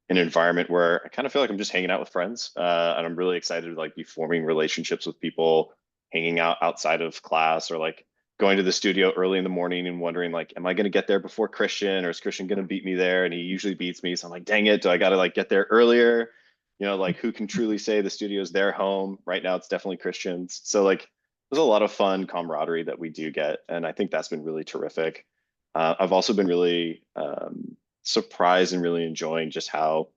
an environment where I kind of feel like I'm just hanging out with friends. And I'm really excited to like be forming relationships with people, hanging out outside of class, or like going to the studio early in the morning and wondering like, am I going to get there before Christian, or is Christian going to beat me there? And he usually beats me. So I'm like, dang it, do I got to like get there earlier? Like who can truly say the studio is their home? Right now, it's definitely Christian's. So like, there's a lot of fun camaraderie that we do get. And I think that's been really terrific. I've also been really surprised and really enjoying just how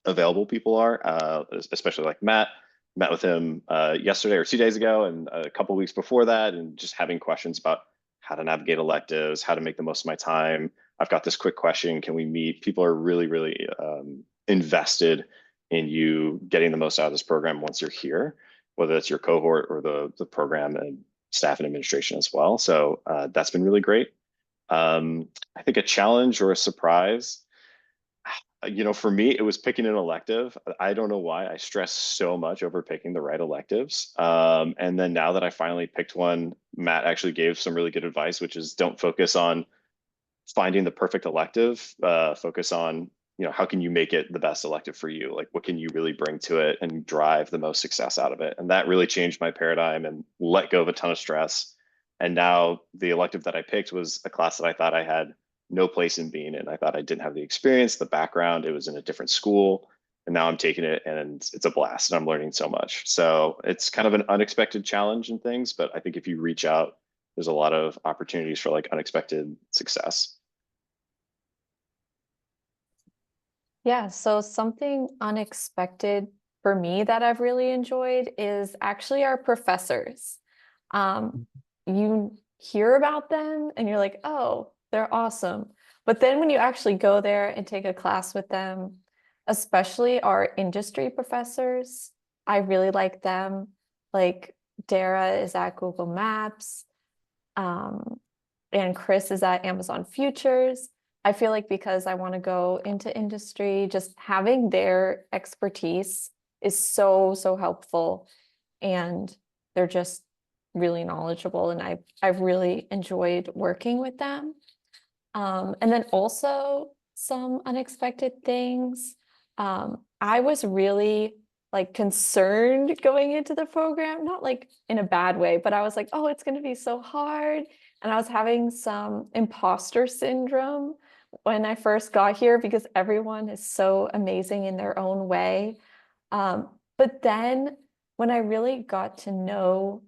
available people are, especially like Matt. Met with him yesterday or 2 days ago, and a couple weeks before that, and just having questions about how to navigate electives, how to make the most of my time. I've got this quick question. Can we meet? People are really, really invested in you getting the most out of this program once you're here, whether it's your cohort or the program and staff and administration as well. So that's been really great. I think a challenge or a surprise, for me, it was picking an elective. I don't know why I stress so much over picking the right electives. And then now that I finally picked one, Matt actually gave some really good advice, which is don't focus on finding the perfect elective. Focus on, how can you make it the best elective for you? Like, what can you really bring to it and drive the most success out of it? And that really changed my paradigm and let go of a ton of stress. And now the elective that I picked was a class that I thought I had no place in being in. I thought I didn't have the experience, the background. It was in a different school, and now I'm taking it and it's a blast and I'm learning so much. So it's kind of an unexpected challenge and things, but I think if you reach out, there's a lot of opportunities for like unexpected success. Yeah, so something unexpected for me that I've really enjoyed is actually our professors. You hear about them and you're like, oh, they're awesome. But then when you actually go there and take a class with them, especially our industry professors, I really like them. Like Dara is at Google Maps, and Chris is at Amazon Futures. I feel like because I want to go into industry, just having their expertise is so, so helpful. And they're just really knowledgeable. And I've really enjoyed working with them. And then also some unexpected things. I was really like concerned going into the program, not like in a bad way, but I was like, oh, it's going to be so hard. And I was having some imposter syndrome when I first got here because everyone is so amazing in their own way. But then when I really got to know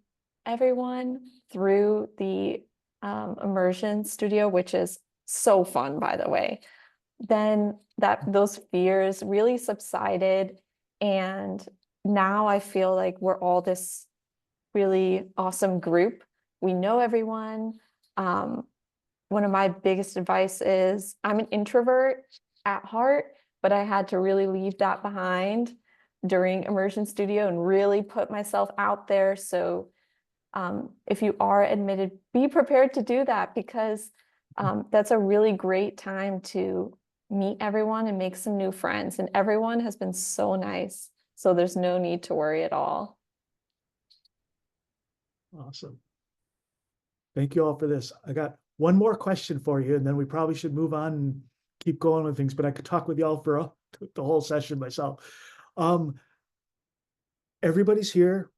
everyone through the immersion studio, which is so fun, by the way, then those fears really subsided. And now I feel like we're all this really awesome group. We know everyone. One of my biggest advice is I'm an introvert at heart, but I had to really leave that behind during immersion studio and really put myself out there. So if you are admitted, be prepared to do that because that's a really great time to meet everyone and make some new friends. And everyone has been so nice. So there's no need to worry at all. Awesome. Thank you all for this. I got one more question for you, and then we probably should move on and keep going with things, but I could talk with y'all for the whole session myself. Everybody's here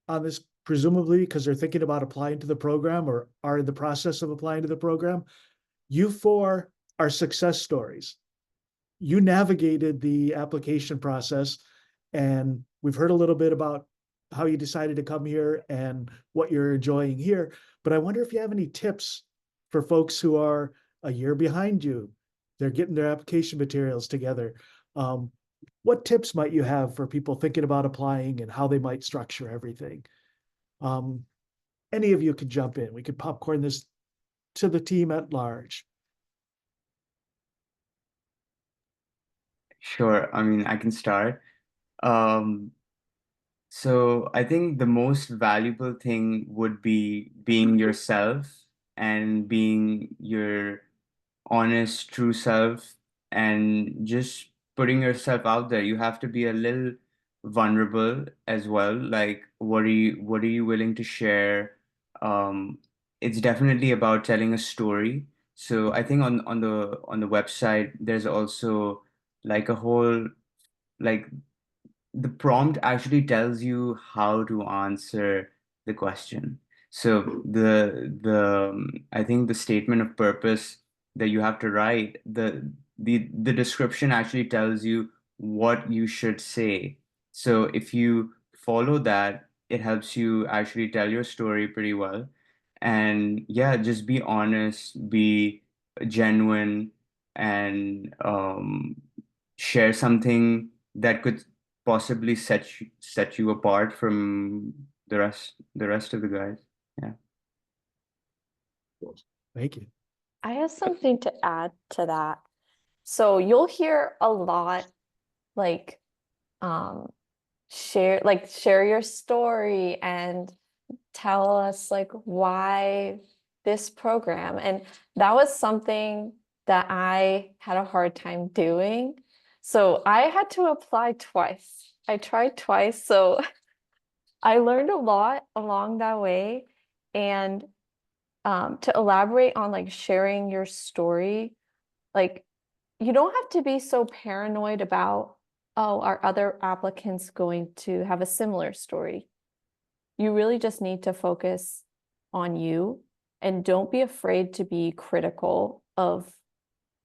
on this presumably because they're thinking about applying to the program or are in the process of applying to the program. You four are success stories. You navigated the application process, and we've heard a little bit about how you decided to come here and what you're enjoying here. But I wonder if you have any tips for folks who are a year behind you. They're getting their application materials together. What tips might you have for people thinking about applying and how they might structure everything? Any of you could jump in. We could popcorn this to the team at large. Sure. I mean, I can start. So I think the most valuable thing would be being yourself and being your honest, true self and just putting yourself out there. You have to be a little vulnerable as well. Like, what are you willing to share? It's definitely about telling a story. So I think on the website, there's also like a whole like the prompt actually tells you how to answer the question. So I think the statement of purpose that you have to write, the description actually tells you what you should say. So if you follow that, it helps you actually tell your story pretty well. And yeah, just be honest, be genuine, and share something that could possibly set you apart from the rest of the guys. Yeah. Thank you. I have something to add to that. So you'll hear a lot like share your story and tell us like why this program. And that was something that I had a hard time doing. So I had to apply twice. I tried twice. So I learned a lot along that way. And to elaborate on like sharing your story, like you don't have to be so paranoid about, oh, are other applicants going to have a similar story? You really just need to focus on you and don't be afraid to be critical of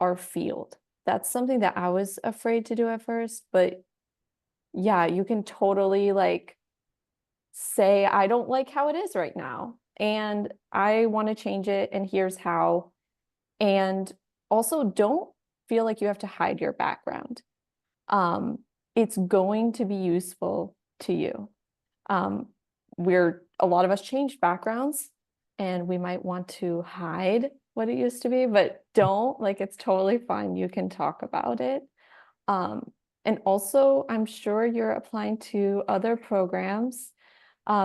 our field. That's something that I was afraid to do at first, but yeah, you can totally like say, I don't like how it is right now, and I want to change it, and here's how. And also, don't feel like you have to hide your background. It's going to be useful to you. A lot of us changed backgrounds, and we might want to hide what it used to be, but don't, like, it's totally fine. You can talk about it. And also, I'm sure you're applying to other programs.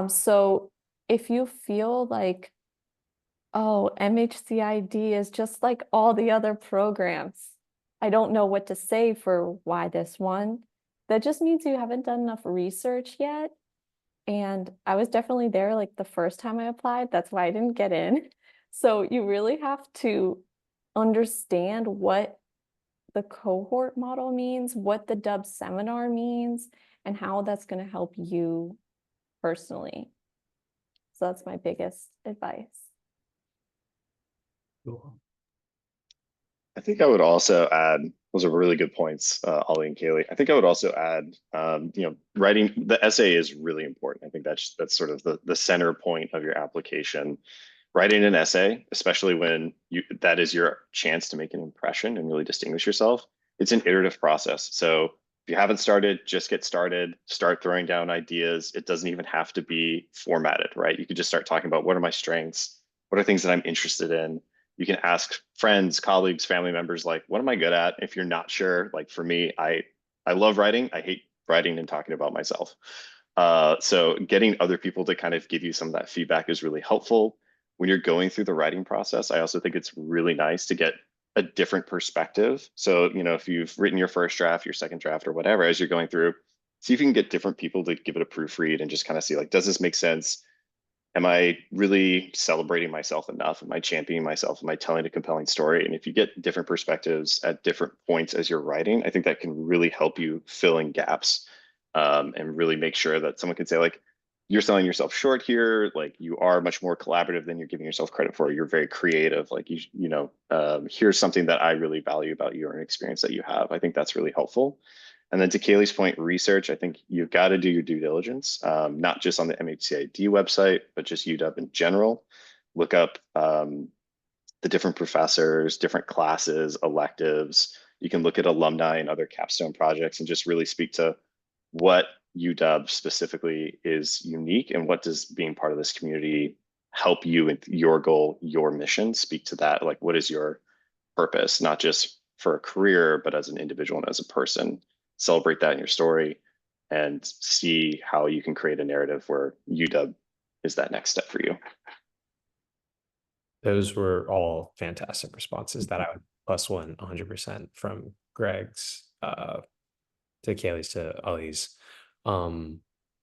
So if you feel like, oh, MHCID is just like all the other programs, I don't know what to say for why this one, that just means you haven't done enough research yet. And I was definitely there like the first time I applied. That's why I didn't get in. So you really have to understand what the cohort model means, what the Dub seminar means, and how that's going to help you personally. So that's my biggest advice. Cool. I think I would also add, those are really good points, Ollie and Kaylee. I think I would also add, writing the essay is really important. I think that's sort of the center point of your application. Writing an essay, especially when that is your chance to make an impression and really distinguish yourself, it's an iterative process. So if you haven't started, just get started, start throwing down ideas. It doesn't even have to be formatted, right? You could just start talking about what are my strengths? What are things that I'm interested in? You can ask friends, colleagues, family members, like, what am I good at? If you're not sure, like for me, I love writing. I hate writing and talking about myself. So getting other people to kind of give you some of that feedback is really helpful. When you're going through the writing process, I also think it's really nice to get a different perspective. So, if you've written your first draft, your second draft, or whatever, as you're going through, see if you can get different people to give it a proofread and just kind of see, like, does this make sense? Am I really celebrating myself enough? Am I championing myself? Am I telling a compelling story? And if you get different perspectives at different points as you're writing, I think that can really help you fill in gaps, and really make sure that someone can say, like, you're selling yourself short here. Like, you are much more collaborative than you're giving yourself credit for. You're very creative. Like, here's something that I really value about you or an experience that you have. I think that's really helpful. And then to Kaylee's point, research, I think you've got to do your due diligence, not just on the MHCID website, but just UW in general. Look up the different professors, different classes, electives. You can look at alumni and other capstone projects and just really speak to what UW specifically is unique and what does being part of this community help you with your goal, your mission. Speak to that. Like, what is your purpose, not just for a career, but as an individual and as a person. Celebrate that in your story and see how you can create a narrative where UW is that next step for you. Those were all fantastic responses that I would +1 100% from Greg's to Kaylee's to Ollie's.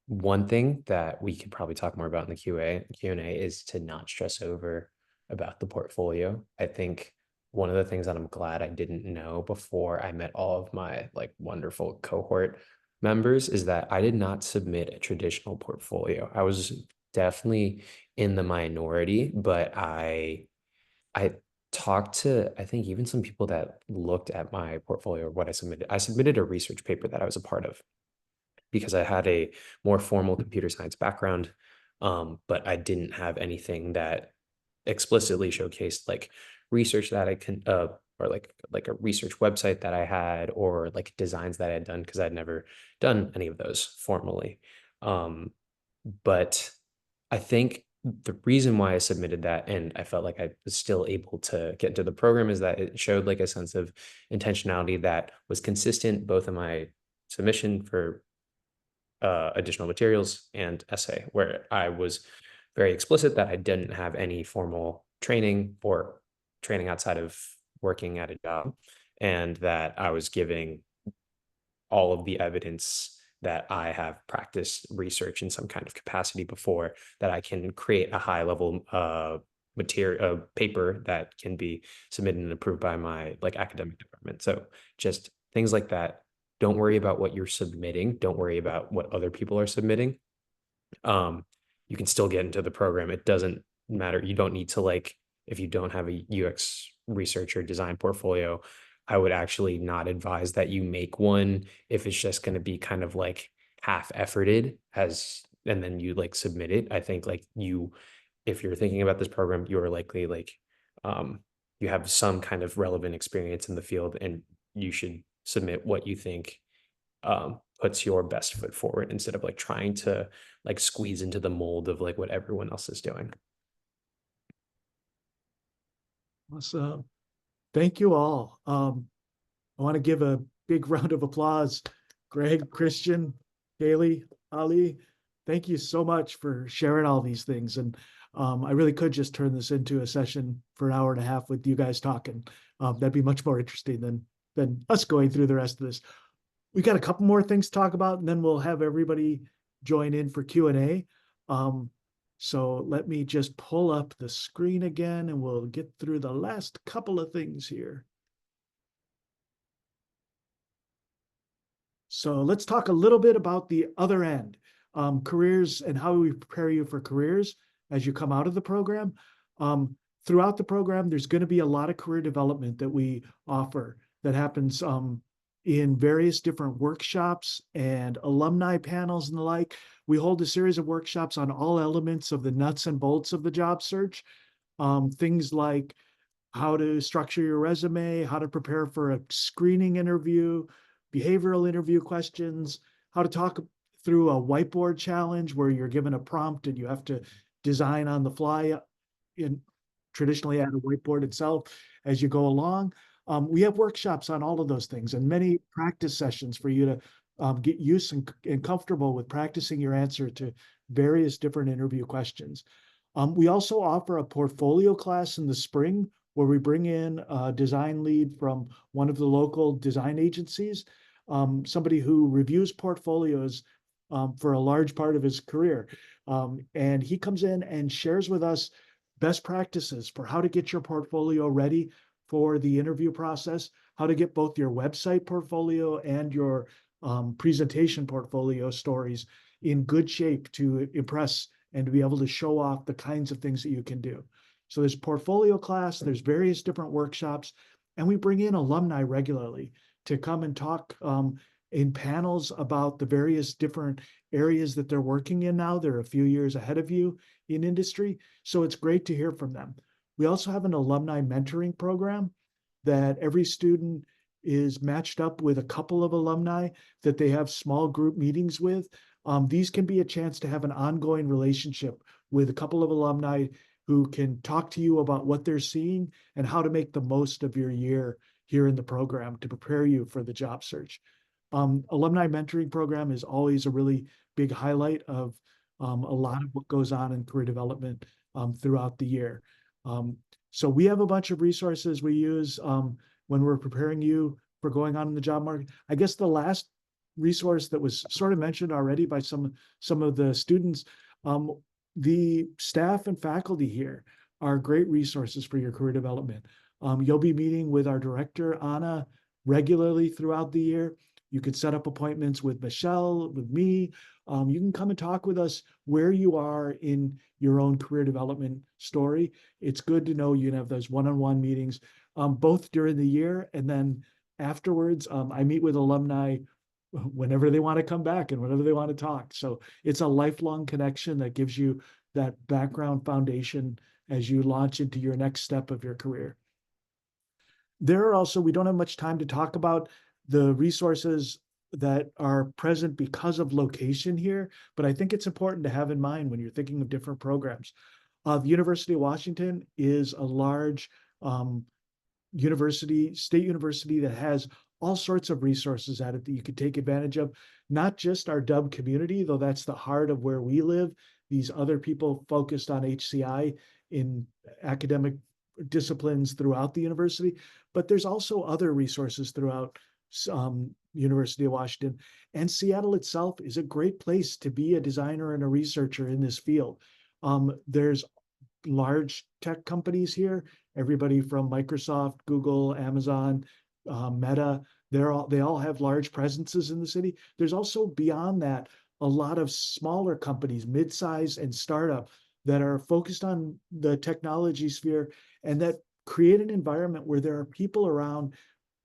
One thing that we could probably talk more about in the Q&A is to not stress over about the portfolio. I think one of the things that I'm glad I didn't know before I met all of my like wonderful cohort members is that I did not submit a traditional portfolio. I was definitely in the minority, but I talked to, I think, even some people that looked at my portfolio or what I submitted. I submitted a research paper that I was a part of because I had a more formal computer science background, but I didn't have anything that explicitly showcased like research that I can, or like a research website that I had, or like designs that I had done, because I'd never done any of those formally. But I think the reason why I submitted that and I felt like I was still able to get into the program is that it showed like a sense of intentionality that was consistent both in my submission for additional materials and essay, where I was very explicit that I didn't have any formal training or training outside of working at a job, and that I was giving all of the evidence that I have practiced research in some kind of capacity before, that I can create a high level material paper that can be submitted and approved by my like academic department. So just things like that. Don't worry about what you're submitting. Don't worry about what other people are submitting. You can still get into the program. It doesn't matter. You don't need to, like, if you don't have a UX research or design portfolio, I would actually not advise that you make one if it's just going to be kind of like half efforted as and then you like submit it. I think like you if you're thinking about this program, you are likely like um you have some kind of relevant experience in the field and you should submit what you think puts your best foot forward instead of like trying to like squeeze into the mold of like what everyone else is doing. Awesome. Thank you all. I want to give a big round of applause. Greg, Christian, Kaylee, Ali, thank you so much for sharing all these things. And I really could just turn this into a session for an hour and a half with you guys talking. That'd be much more interesting than us going through the rest of this. We got a couple more things to talk about, and then we'll have everybody join in for Q&A. So let me just pull up the screen again, and we'll get through the last couple of things here. So let's talk a little bit about the other end, careers and how we prepare you for careers as you come out of the program. Throughout the program, there's going to be a lot of career development that we offer that happens in various different workshops and alumni panels and the like. We hold a series of workshops on all elements of the nuts and bolts of the job search. Things like how to structure your resume, how to prepare for a screening interview, behavioral interview questions, how to talk through a whiteboard challenge where you're given a prompt and you have to design on the fly traditionally at a whiteboard itself as you go along. We have workshops on all of those things and many practice sessions for you to get used and comfortable with practicing your answer to various different interview questions. We also offer a portfolio class in the spring where we bring in a design lead from one of the local design agencies, somebody who reviews portfolios for a large part of his career. And he comes in and shares with us best practices for how to get your portfolio ready for the interview process, how to get both your website portfolio and your presentation portfolio stories in good shape to impress and to be able to show off the kinds of things that you can do. So there's portfolio class, there's various different workshops, and we bring in alumni regularly to come and talk in panels about the various different areas that they're working in now. They're a few years ahead of you in industry, so it's great to hear from them. We also have an alumni mentoring program that every student is matched up with a couple of alumni that they have small group meetings with. These can be a chance to have an ongoing relationship with a couple of alumni who can talk to you about what they're seeing and how to make the most of your year here in the program to prepare you for the job search. Alumni mentoring program is always a really big highlight of a lot of what goes on in career development throughout the year. So we have a bunch of resources we use when we're preparing you for going on in the job market. I guess the last resource that was sort of mentioned already by some of the students, the staff and faculty here are great resources for your career development. You'll be meeting with our director, Anna, regularly throughout the year. You could set up appointments with Michelle, with me. You can come and talk with us where you are in your own career development story. It's good to know you can have those one-on-one meetings, both during the year and then afterwards. I meet with alumni whenever they want to come back and whenever they want to talk. So it's a lifelong connection that gives you that background foundation as you launch into your next step of your career. There are also, we don't have much time to talk about the resources that are present because of location here, but I think it's important to have in mind when you're thinking of different programs. The University of Washington is a large state university that has all sorts of resources at it that you could take advantage of, not just our Dub community, though that's the heart of where we live. These other people focused on HCI in academic disciplines throughout the university, but there's also other resources throughout University of Washington. And Seattle itself is a great place to be a designer and a researcher in this field. There's large tech companies here, everybody from Microsoft, Google, Amazon, Meta, they all have large presences in the city. There's also beyond that, a lot of smaller companies, mid-size and startup, that are focused on the technology sphere and that create an environment where there are people around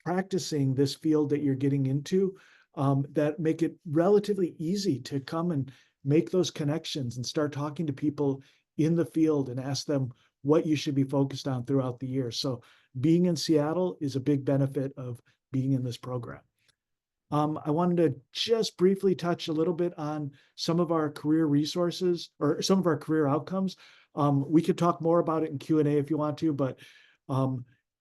practicing this field that you're getting into, that make it relatively easy to come and make those connections and start talking to people in the field and ask them what you should be focused on throughout the year. So being in Seattle is a big benefit of being in this program. I wanted to just briefly touch a little bit on some of our career resources or some of our career outcomes. We could talk more about it in Q&A if you want to, but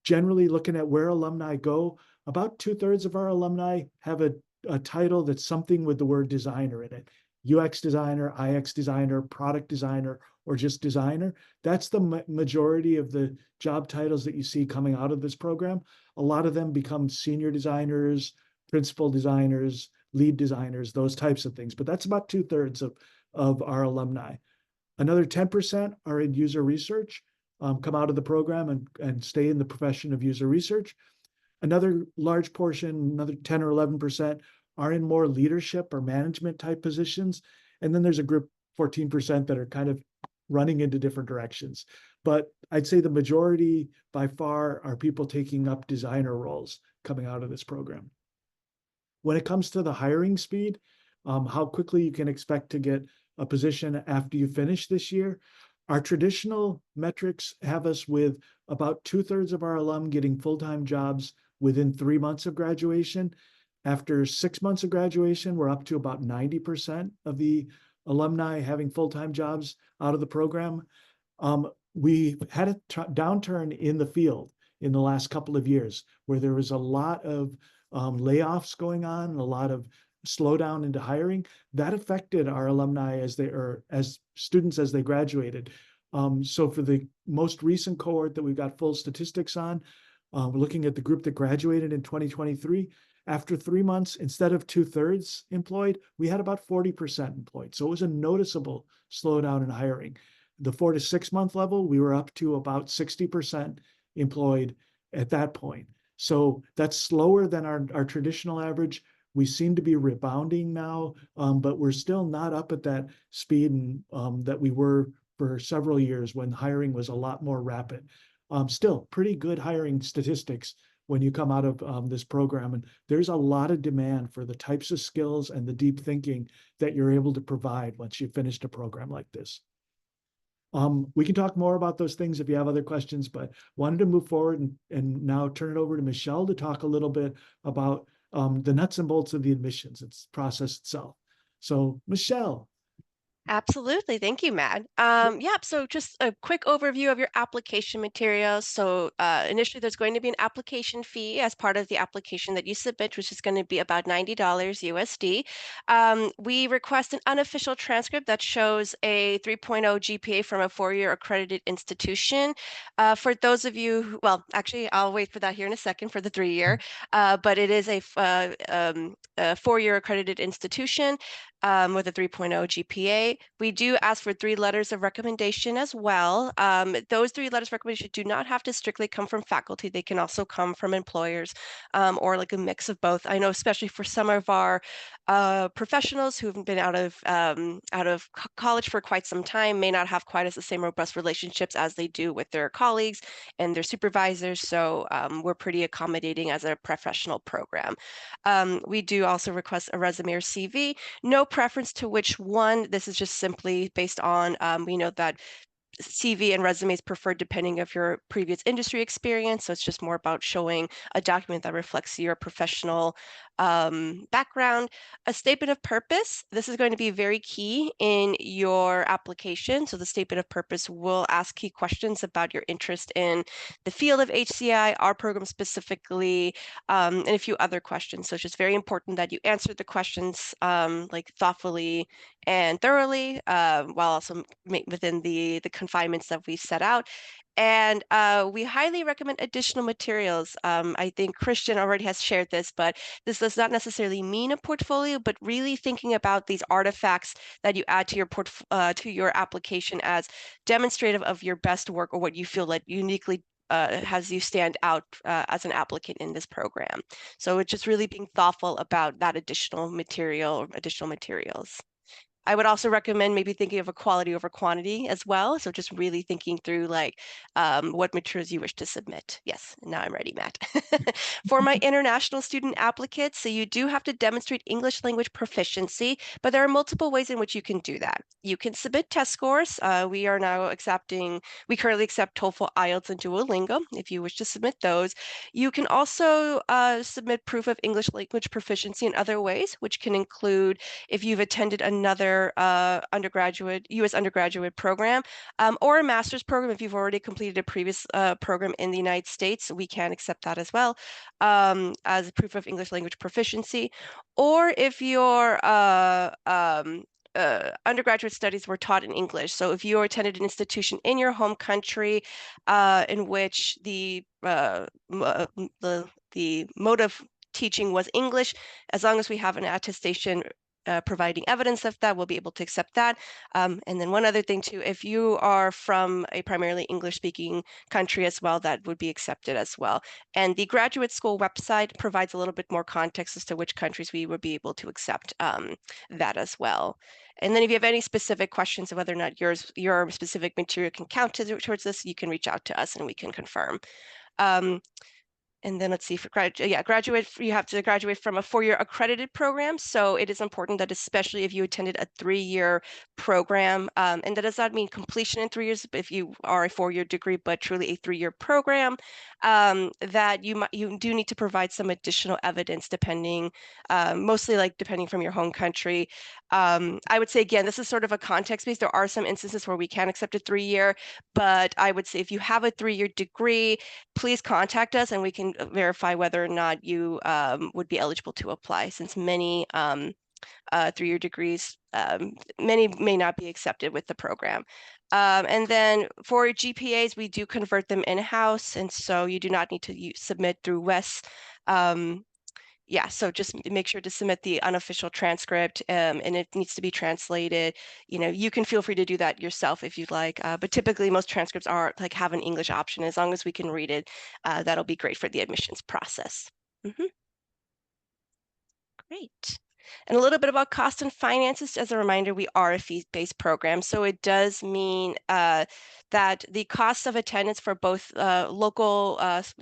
generally looking at where alumni go, about 2/3 of our alumni have a title that's something with the word designer in it. UX designer, IX designer, product designer, or just designer. That's the majority of the job titles that you see coming out of this program. A lot of them become senior designers, principal designers, lead designers, those types of things. But that's about 2/3 of our alumni. Another 10% are in user research, come out of the program and stay in the profession of user research. Another large portion, another 10 or 11%, are in more leadership or management type positions. And then there's a group, 14%, that are kind of running into different directions. But I'd say the majority by far are people taking up designer roles coming out of this program. When it comes to the hiring speed, how quickly you can expect to get a position after you finish this year, our traditional metrics have us with about 2/3 of our alum getting full-time jobs within 3 months of graduation. After 6 months of graduation, we're up to about 90% of the alumni having full-time jobs out of the program. We had a downturn in the field in the last couple of years where there was a lot of layoffs going on, a lot of slowdown into hiring. That affected our alumni as students as they graduated. So for the most recent cohort that we've got full statistics on, we're looking at the group that graduated in 2023. After 3 months, instead of 2/3 employed, we had about 40% employed. So it was a noticeable slowdown in hiring. The 4 to 6 month level, we were up to about 60% employed at that point. So that's slower than our traditional average. We seem to be rebounding now, but we're still not up at that speed that we were for several years when hiring was a lot more rapid. Still pretty good hiring statistics when you come out of this program. And there's a lot of demand for the types of skills and the deep thinking that you're able to provide once you've finished a program like this. We can talk more about those things if you have other questions, but wanted to move forward and now turn it over to Michelle to talk a little bit about the nuts and bolts of the admissions, its process itself. So Michelle. Absolutely. Thank you, Matt. Yeah, so just a quick overview of your application materials. So initially, there's going to be an application fee as part of the application that you submit, which is going to be about $90 USD. We request an unofficial transcript that shows a 3.0 GPA from a 4-year accredited institution. For those of you who, well, actually, I'll wait for that here in a second for the 3-year, but it is a 4-year accredited institution with a 3.0 GPA. We do ask for 3 letters of recommendation as well. Those 3 letters of recommendation do not have to strictly come from faculty. They can also come from employers or like a mix of both. I know especially for some of our professionals who've been out of college for quite some time may not have quite as the same robust relationships as they do with their colleagues and their supervisors. So we're pretty accommodating as a professional program. We do also request a resume or CV. No preference to which one. This is just simply based on, we know that CV and resume is preferred depending of your previous industry experience. So it's just more about showing a document that reflects your professional background. A statement of purpose. This is going to be very key in your application. So the statement of purpose will ask key questions about your interest in the field of HCI, our program specifically, and a few other questions. So it's just very important that you answer the questions like thoughtfully and thoroughly, while also within the confinements that we set out. And we highly recommend additional materials. I think Christian already has shared this, but this does not necessarily mean a portfolio, but really thinking about these artifacts that you add to your application as demonstrative of your best work or what you feel like uniquely has you stand out as an applicant in this program. So it's just really being thoughtful about that additional material or additional materials. I would also recommend maybe thinking of a quality over quantity as well. So just really thinking through like what materials you wish to submit. Yes, now I'm ready, Matt. For my international student applicants, so you do have to demonstrate English language proficiency, but there are multiple ways in which you can do that. You can submit test scores. We currently accept TOEFL, IELTS, and Duolingo if you wish to submit those. You can also submit proof of English language proficiency in other ways, which can include if you've attended another U.S. undergraduate program or a master's program. If you've already completed a previous program in the United States, we can accept that as well as proof of English language proficiency. Or if your undergraduate studies were taught in English. So if you attended an institution in your home country in which the mode of teaching was English, as long as we have an attestation providing evidence of that, we'll be able to accept that. And then one other thing too, if you are from a primarily English-speaking country as well, that would be accepted as well. And the graduate school website provides a little bit more context as to which countries we would be able to accept that as well. And then if you have any specific questions of whether or not your specific material can count towards this, you can reach out to us and we can confirm. And then let's see, for graduate, you have to graduate from a 4-year accredited program. So it is important that especially if you attended a 3-year program, and that does not mean completion in 3 years, but if you are a 4-year degree, but truly a 3-year program, that you do need to provide some additional evidence depending, mostly like depending from your home country. I would say, again, this is sort of a context based. There are some instances where we can accept a 3-year, but I would say if you have a 3-year degree, please contact us and we can verify whether or not you would be eligible to apply, since many 3-year degrees, many may not be accepted with the program. And then for GPAs, we do convert them in-house, and so you do not need to submit through WES. Yeah, so just make sure to submit the unofficial transcript, and it needs to be translated. You can feel free to do that yourself if you'd like, but typically most transcripts have an English option. As long as we can read it, that'll be great for the admissions process. Great. And a little bit about cost and finances. As a reminder, we are a fee-based program, so it does mean that the cost of attendance for both local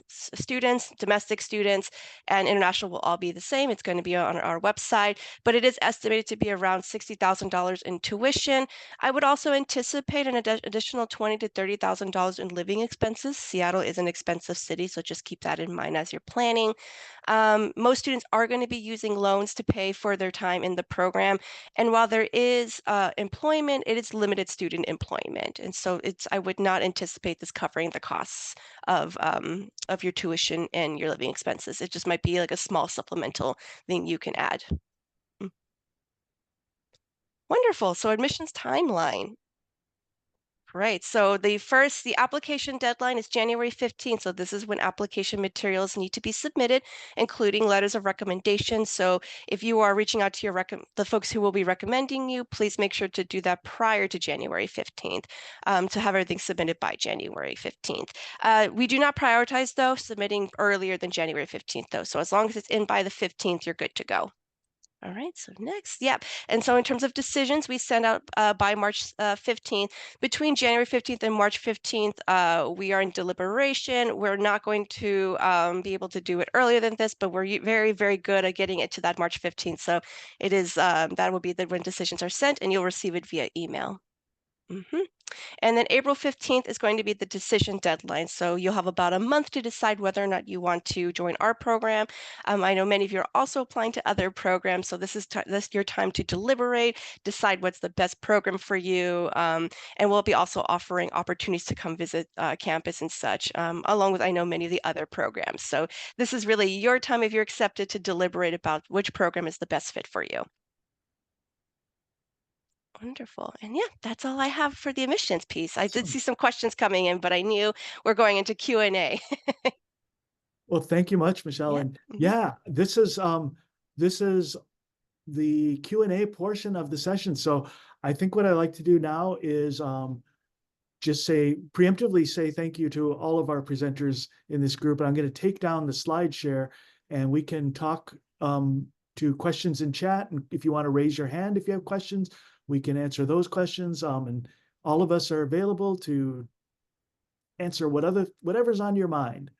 students, domestic students, and international will all be the same. It's going to be on our website, but it is estimated to be around $60,000 in tuition. I would also anticipate an additional $20,000 to $30,000 in living expenses. Seattle is an expensive city, so just keep that in mind as you're planning. Most students are going to be using loans to pay for their time in the program. And while there is employment, it is limited student employment. And so I would not anticipate this covering the costs of your tuition and your living expenses. It just might be like a small supplemental thing you can add. Wonderful. So admissions timeline. Right. So the application deadline is January 15th. So this is when application materials need to be submitted, including letters of recommendation. So if you are reaching out to the folks who will be recommending you, please make sure to do that prior to January 15th to have everything submitted by January 15th. We do not prioritize, though, submitting earlier than January 15th, though. So as long as it's in by the 15th, you're good to go. All right, so next, and so in terms of decisions, we send out by March 15th. Between January 15th and March 15th, we are in deliberation. We're not going to be able to do it earlier than this, but we're very, very good at getting it to that March 15th. So it is, that will be when decisions are sent, and you'll receive it via email. And then April 15th is going to be the decision deadline. So you'll have about a month to decide whether or not you want to join our program. I know many of you are also applying to other programs. So this is your time to deliberate, decide what's the best program for you. And we'll be also offering opportunities to come visit campus and such, along with, I know, many of the other programs. So this is really your time, if you're accepted, to deliberate about which program is the best fit for you. Wonderful. And that's all I have for the admissions piece. I did see some questions coming in, but I knew we're going into Q&A. Well, thank you much, Michelle. And this is the Q&A portion of the session. So I think what I like to do now is just preemptively say thank you to all of our presenters in this group. And I'm going to take down the slide share and we can talk to questions in chat. And if you want to raise your hand, if you have questions, we can answer those questions. And all of us are available to answer whatever's on your mind.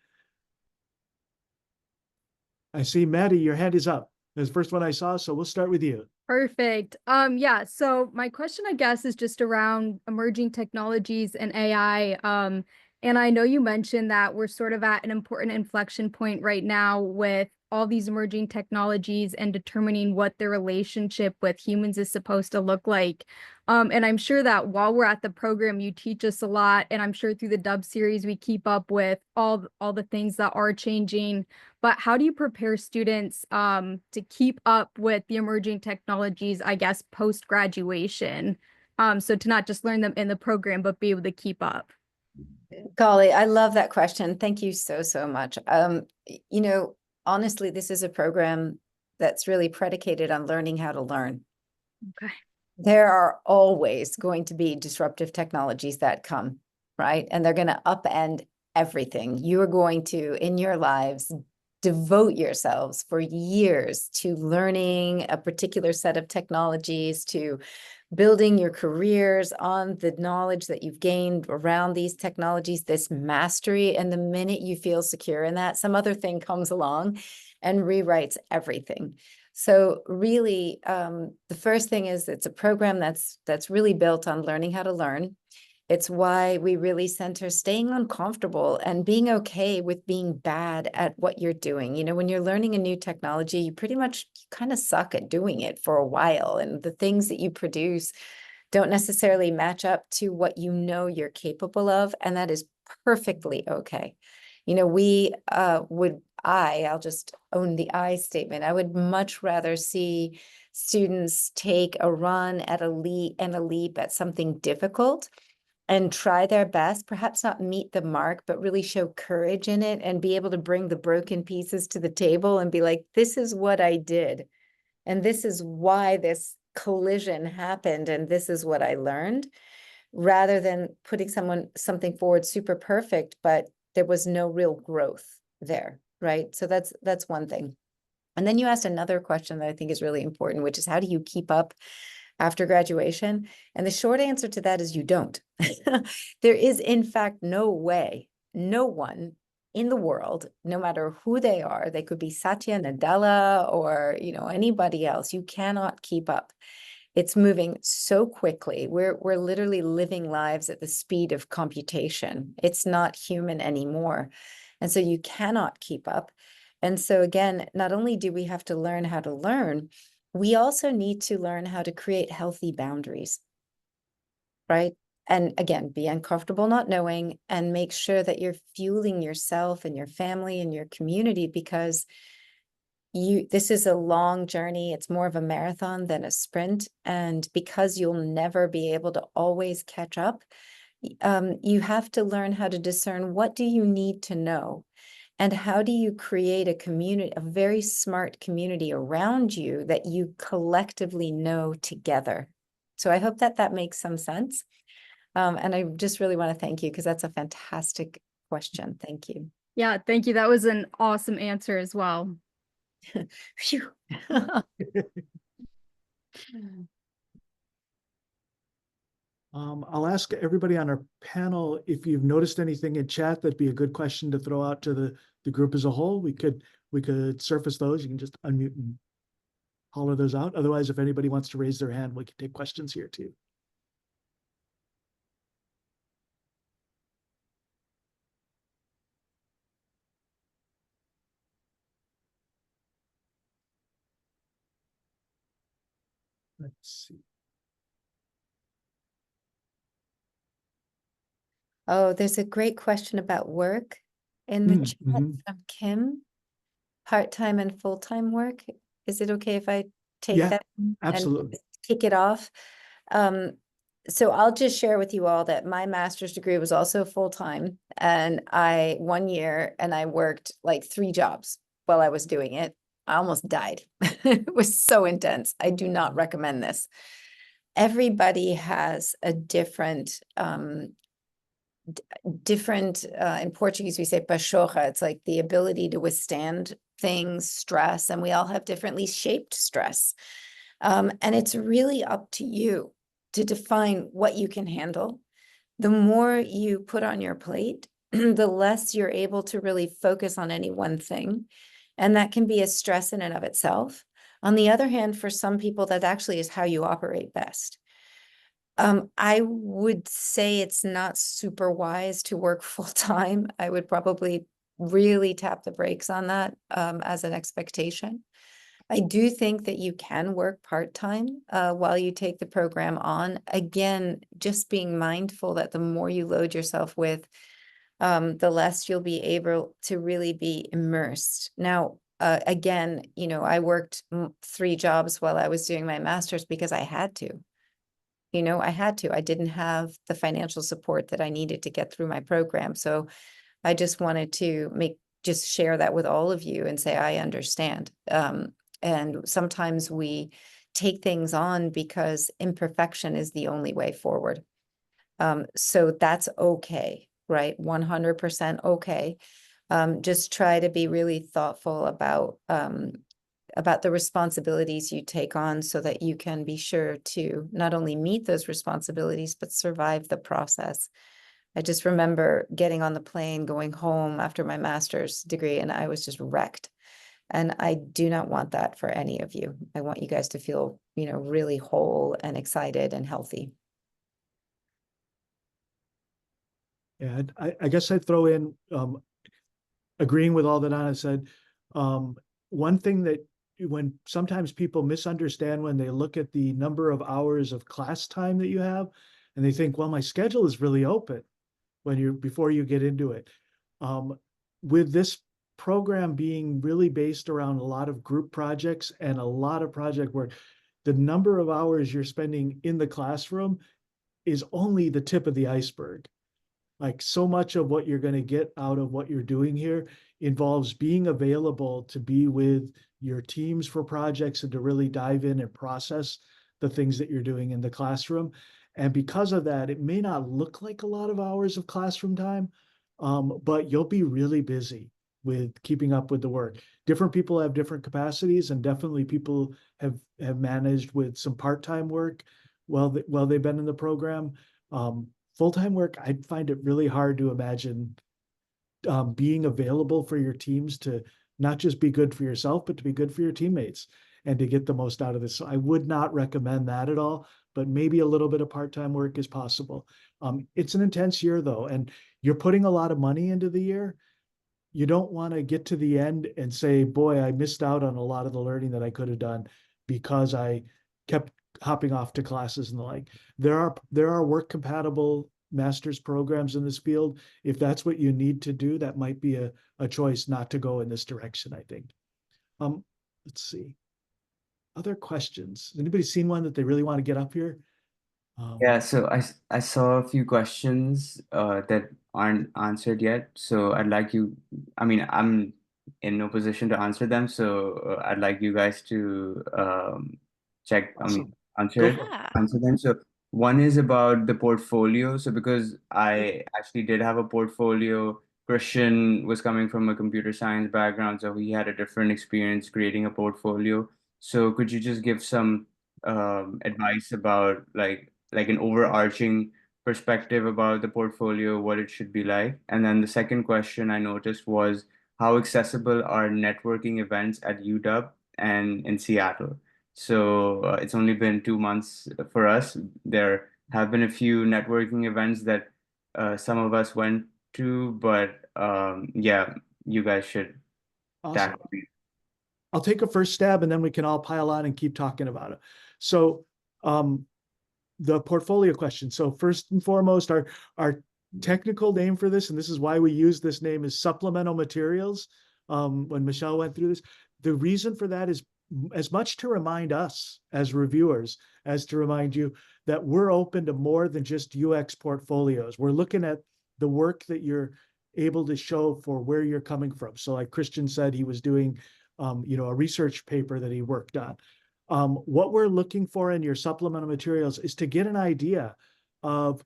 I see, Maddie, your hand is up. That's the first one I saw, so we'll start with you. Perfect. Yeah, so my question, I guess, is just around emerging technologies and AI. And I know you mentioned that we're sort of at an important inflection point right now with all these emerging technologies and determining what their relationship with humans is supposed to look like. And I'm sure that while we're at the program, you teach us a lot, and I'm sure through the Dub series, we keep up with all the things that are changing. But how do you prepare students to keep up with the emerging technologies, I guess, post-graduation? So to not just learn them in the program, but be able to keep up. Golly, I love that question. Thank you so, so much. You know, honestly, this is a program that's really predicated on learning how to learn. Okay. There are always going to be disruptive technologies that come, right? And they're going to upend everything. You are going to, in your lives, devote yourselves for years to learning a particular set of technologies, to building your careers on the knowledge that you've gained around these technologies, this mastery. And the minute you feel secure in that, some other thing comes along and rewrites everything. So really, the first thing is it's a program that's really built on learning how to learn. It's why we really center staying uncomfortable and being okay with being bad at what you're doing. You know, when you're learning a new technology, you pretty much kind of suck at doing it for a while. And the things that you produce don't necessarily match up to what you know you're capable of. And that is perfectly okay. You know, I'll just own the I statement. I would much rather see students take a run at a leap at something difficult and try their best, perhaps not meet the mark, but really show courage in it and be able to bring the broken pieces to the table and be like, this is what I did. And this is why this collision happened. And this is what I learned, rather than putting something forward super perfect, but there was no real growth there, right? So that's one thing. And then you asked another question that I think is really important, which is how do you keep up after graduation? And the short answer to that is you don't. There is, in fact, no way, no one in the world, no matter who they are, they could be Satya Nadella or, you know, anybody else, you cannot keep up. It's moving so quickly. We're literally living lives at the speed of computation. It's not human anymore. And so you cannot keep up. And so again, not only do we have to learn how to learn, we also need to learn how to create healthy boundaries, right? And again, be uncomfortable not knowing, and make sure that you're fueling yourself and your family and your community, because this is a long journey. It's more of a marathon than a sprint. And because you'll never be able to always catch up, you have to learn how to discern, what do you need to know? And how do you create a community, a very smart community around you that you collectively know together? So I hope that makes some sense. And I just really want to thank you, because that's a fantastic question. Thank you. Yeah, thank you. That was an awesome answer as well. Phew. I'll ask everybody on our panel if you've noticed anything in chat that'd be a good question to throw out to the group as a whole. We could surface those. You can just unmute and holler those out. Otherwise, if anybody wants to raise their hand, we can take questions here too. Let's see. Oh, there's a great question about work in the chat from Kim. Part-time and full-time work. Is it okay if I take Yeah, that absolutely. and kick it off? So I'll just share with you all that my master's degree was also full-time, and 1 year, and I worked like 3 jobs while I was doing it. I almost died. It was so intense. I do not recommend this. Everybody has a different in Portuguese we say pachorra. It's like the ability to withstand things, stress, and we all have differently shaped stress. And it's really up to you. to define what you can handle. The more you put on your plate, the less you're able to really focus on any one thing. And that can be a stress in and of itself. On the other hand, for some people, that actually is how you operate best. I would say it's not super wise to work full time. I would probably really tap the brakes on that as an expectation. I do think that you can work part-time while you take the program on. Again, just being mindful that the more you load yourself with, the less you'll be able to really be immersed. Now, again, you know, I worked 3 jobs while I was doing my master's because I had to. You know, I had to. I didn't have the financial support that I needed to get through my program. So I just wanted to just share that with all of you and say, I understand. And sometimes we take things on because imperfection is the only way forward. So that's okay, right? 100% okay. Just try to be really thoughtful about the responsibilities you take on so that you can be sure to not only meet those responsibilities, but survive the process. I just remember getting on the plane, going home after my master's degree, and I was just wrecked. And I do not want that for any of you. I want you guys to feel, you know, really whole and excited and healthy. Yeah, I guess I'd throw in, agreeing with all that Anna said, one thing that when sometimes people misunderstand when they look at the number of hours of class time that you have, and they think, well, my schedule is really open before you get into it. With this program being really based around a lot of group projects and a lot of project work, the number of hours you're spending in the classroom is only the tip of the iceberg. Like, so much of what you're going to get out of what you're doing here involves being available to be with your teams for projects and to really dive in and process the things that you're doing in the classroom. And because of that, it may not look like a lot of hours of classroom time, but you'll be really busy with keeping up with the work. Different people have different capacities, and definitely people have managed with some part-time work while they've been in the program. Full-time work, I find it really hard to imagine being available for your teams to not just be good for yourself, but to be good for your teammates and to get the most out of this. So I would not recommend that at all, but maybe a little bit of part-time work is possible. It's an intense year though, and you're putting a lot of money into the year. You don't want to get to the end and say, boy, I missed out on a lot of the learning that I could have done because I kept hopping off to classes and the like. There are work compatible master's programs in this field. If that's what you need to do, that might be a choice not to go in this direction, I think. Let's see. Other questions? Anybody seen one that they really want to get up here? Yeah, so I saw a few questions that aren't answered yet. So I'd like you, I mean, I'm in no position to answer them, so I'd like you guys to check, I mean, Awesome. Go for it. Yeah. answer them. So one is about the portfolio. So because I actually did have a portfolio, Christian was coming from a computer science background, so he had a different experience creating a portfolio. So could you just give some advice about like an overarching perspective about the portfolio, what it should be like? And then the second question I noticed was how accessible are networking events at UW and in Seattle? So it's only been 2 months for us. There have been a few networking events that some of us went to, but yeah, you guys should Awesome. tackle these. I'll take a first stab and then we can all pile on and keep talking about it. So the portfolio question. So first and foremost, our technical name for this, and this is why we use this name, is supplemental materials. When Michelle went through this, the reason for that is as much to remind us as reviewers as to remind you that we're open to more than just UX portfolios. We're looking at the work that you're able to show for where you're coming from. So like Christian said, he was doing a research paper that he worked on. What we're looking for in your supplemental materials is to get an idea of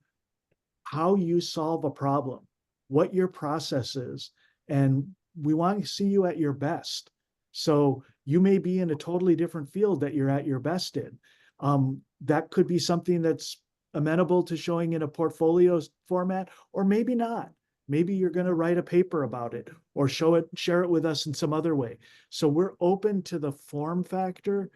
how you solve a problem, what your process is, and we want to see you at your best. So you may be in a totally different field that you're at your best in. that could be something that's amenable to showing in a portfolio format, or maybe not. Maybe you're going to write a paper about it or share it with us in some other way. So we're open to the form factor.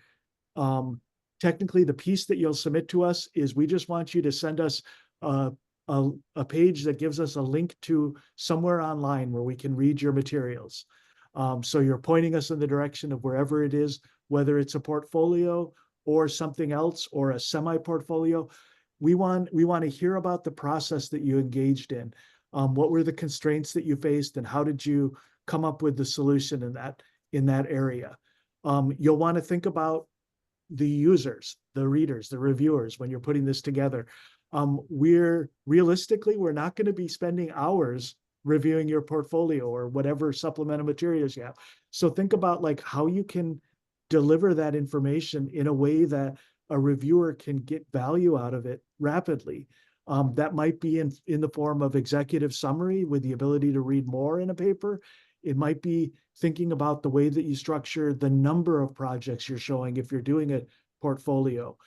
Technically, the piece that you'll submit to us is we just want you to send us a page that gives us a link to somewhere online where we can read your materials. So you're pointing us in the direction of wherever it is, whether it's a portfolio or something else or a semi-portfolio. We want to hear about the process that you engaged in. What were the constraints that you faced, and how did you come up with the solution in that area? You'll want to think about the users, the readers, the reviewers when you're putting this together. We're not going to be spending hours reviewing your portfolio or whatever supplemental materials you have. So think about like how you can deliver that information in a way that a reviewer can get value out of it rapidly. That might be in the form of executive summary with the ability to read more in a paper. It might be thinking about the way that you structure the number of projects you're showing if you're doing a portfolio.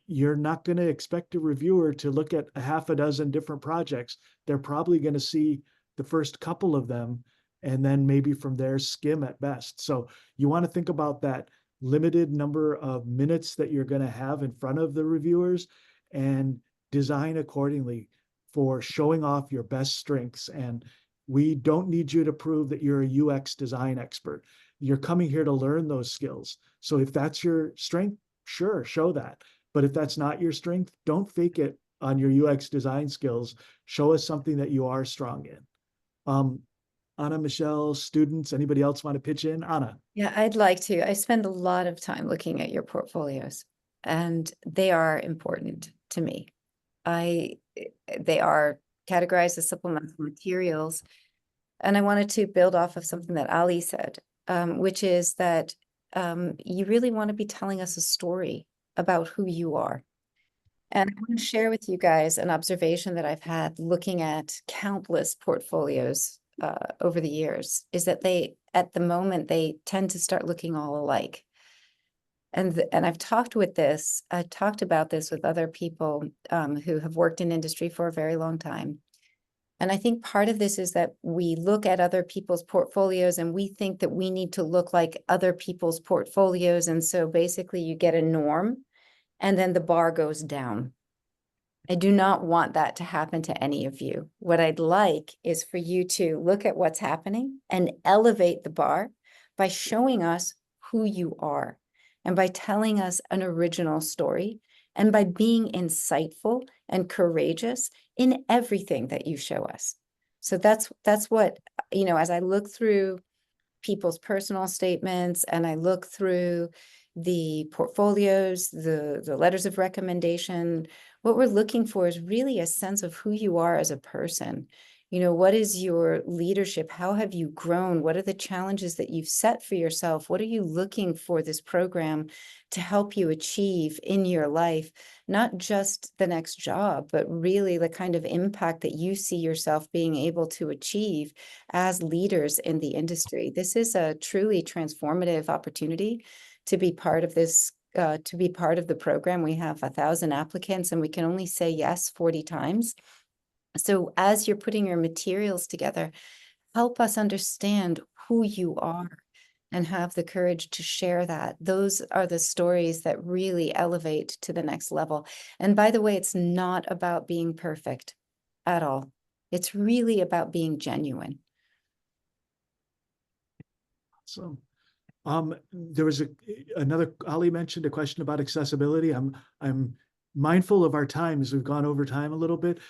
You're not going to expect a reviewer to look at a half a dozen different projects. They're probably going to see the first couple of them, and then maybe from there skim at best. So you want to think about that limited number of minutes that you're going to have in front of the reviewers and design accordingly for showing off your best strengths. And we don't need you to prove that you're a UX design expert. You're coming here to learn those skills. So if that's your strength, sure, show that. But if that's not your strength, don't fake it on your UX design skills. Show us something that you are strong in. Anna, Michelle, students, anybody else want to pitch in? Anna. Yeah, I'd like to. I spend a lot of time looking at your portfolios, and they are important to me. They are categorized as supplemental materials. And I wanted to build off of something that Ali said, which is that you really want to be telling us a story about who you are. And I want to share with you guys an observation that I've had looking at countless portfobalios over the years, is that at the moment, they tend to start looking all alike. And I've talked about this with other people who have worked in industry for a very long time. And I think part of this is that we look at other people's portfolios and we think that we need to look like other people's portfolios. And so basically you get a norm and then the bar goes down. I do not want that to happen to any of you. What I'd like is for you to look at what's happening and elevate the bar by showing us who you are and by telling us an original story and by being insightful and courageous in everything that you show us. So that's what, as I look through people's personal statements and I look through the portfolios, the letters of recommendation, what we're looking for is really a sense of who you are as a person. What is your leadership? How have you grown? What are the challenges that you've set for yourself? What are you looking for this program to help you achieve in your life? Not just the next job, but really the kind of impact that you see yourself being able to achieve as leaders in the industry. This is a truly transformative opportunity to be part of this, to be part of the program. We have 1,000 applicants and we can only say yes 40 times. So as you're putting your materials together, help us understand who you are and have the courage to share that. Those are the stories that really elevate to the next level. And by the way, it's not about being perfect at all. It's really about being genuine. So, there was another, Ali mentioned a question about accessibility. I'm mindful of our time as we've gone over time a little bit.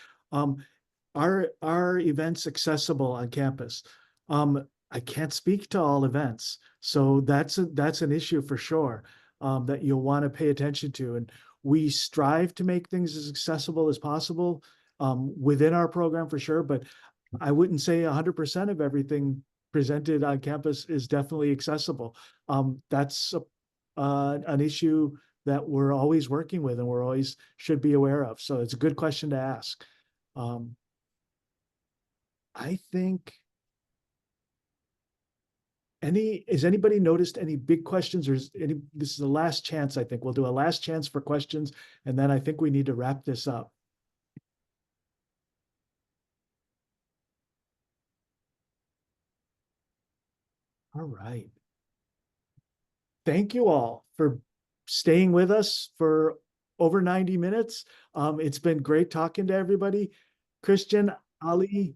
Are events accessible on campus? I can't speak to all events, so that's an issue for sure, that you'll want to pay attention to. And we strive to make things as accessible as possible within our program for sure, but I wouldn't say 100% of everything presented on campus is definitely accessible. That's an issue that we're always working with and we're always should be aware of. So it's a good question to ask. I think Has anybody noticed any big questions or this is the last chance, I think. We'll do a last chance for questions, and then I think we need to wrap this up. All right. Thank you all for staying with us for over 90 minutes. It's been great talking to everybody. Christian, Ali,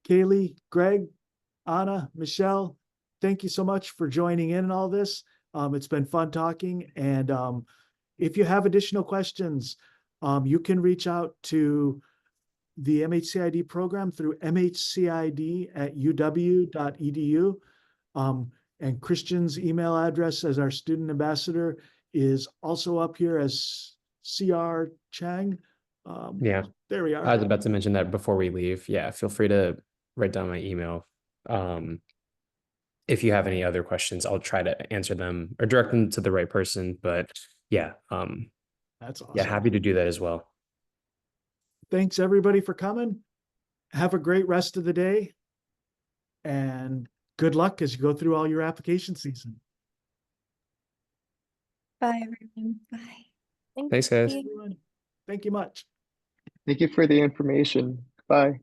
Kaylee, Greg, Anna, Michelle, thank you so much for joining in all this. It's been fun talking. And if you have additional questions, you can reach out to the MHCID program through mhcid@uw.edu. And Christian's email address as our student ambassador is also up here as CR Chang. Yeah, There we I are. was about to mention that before we leave. Yeah, feel free to write down my email. If you have any other questions, I'll try to answer them or direct them to the right person. But yeah, That's awesome. yeah, happy to do that as well. Thanks everybody for coming. Have a great rest of the day. And good luck as you go through all your application season. Bye, everyone. Bye. Thanks, guys. Everyone, thank you much. Thank you for the information. Bye.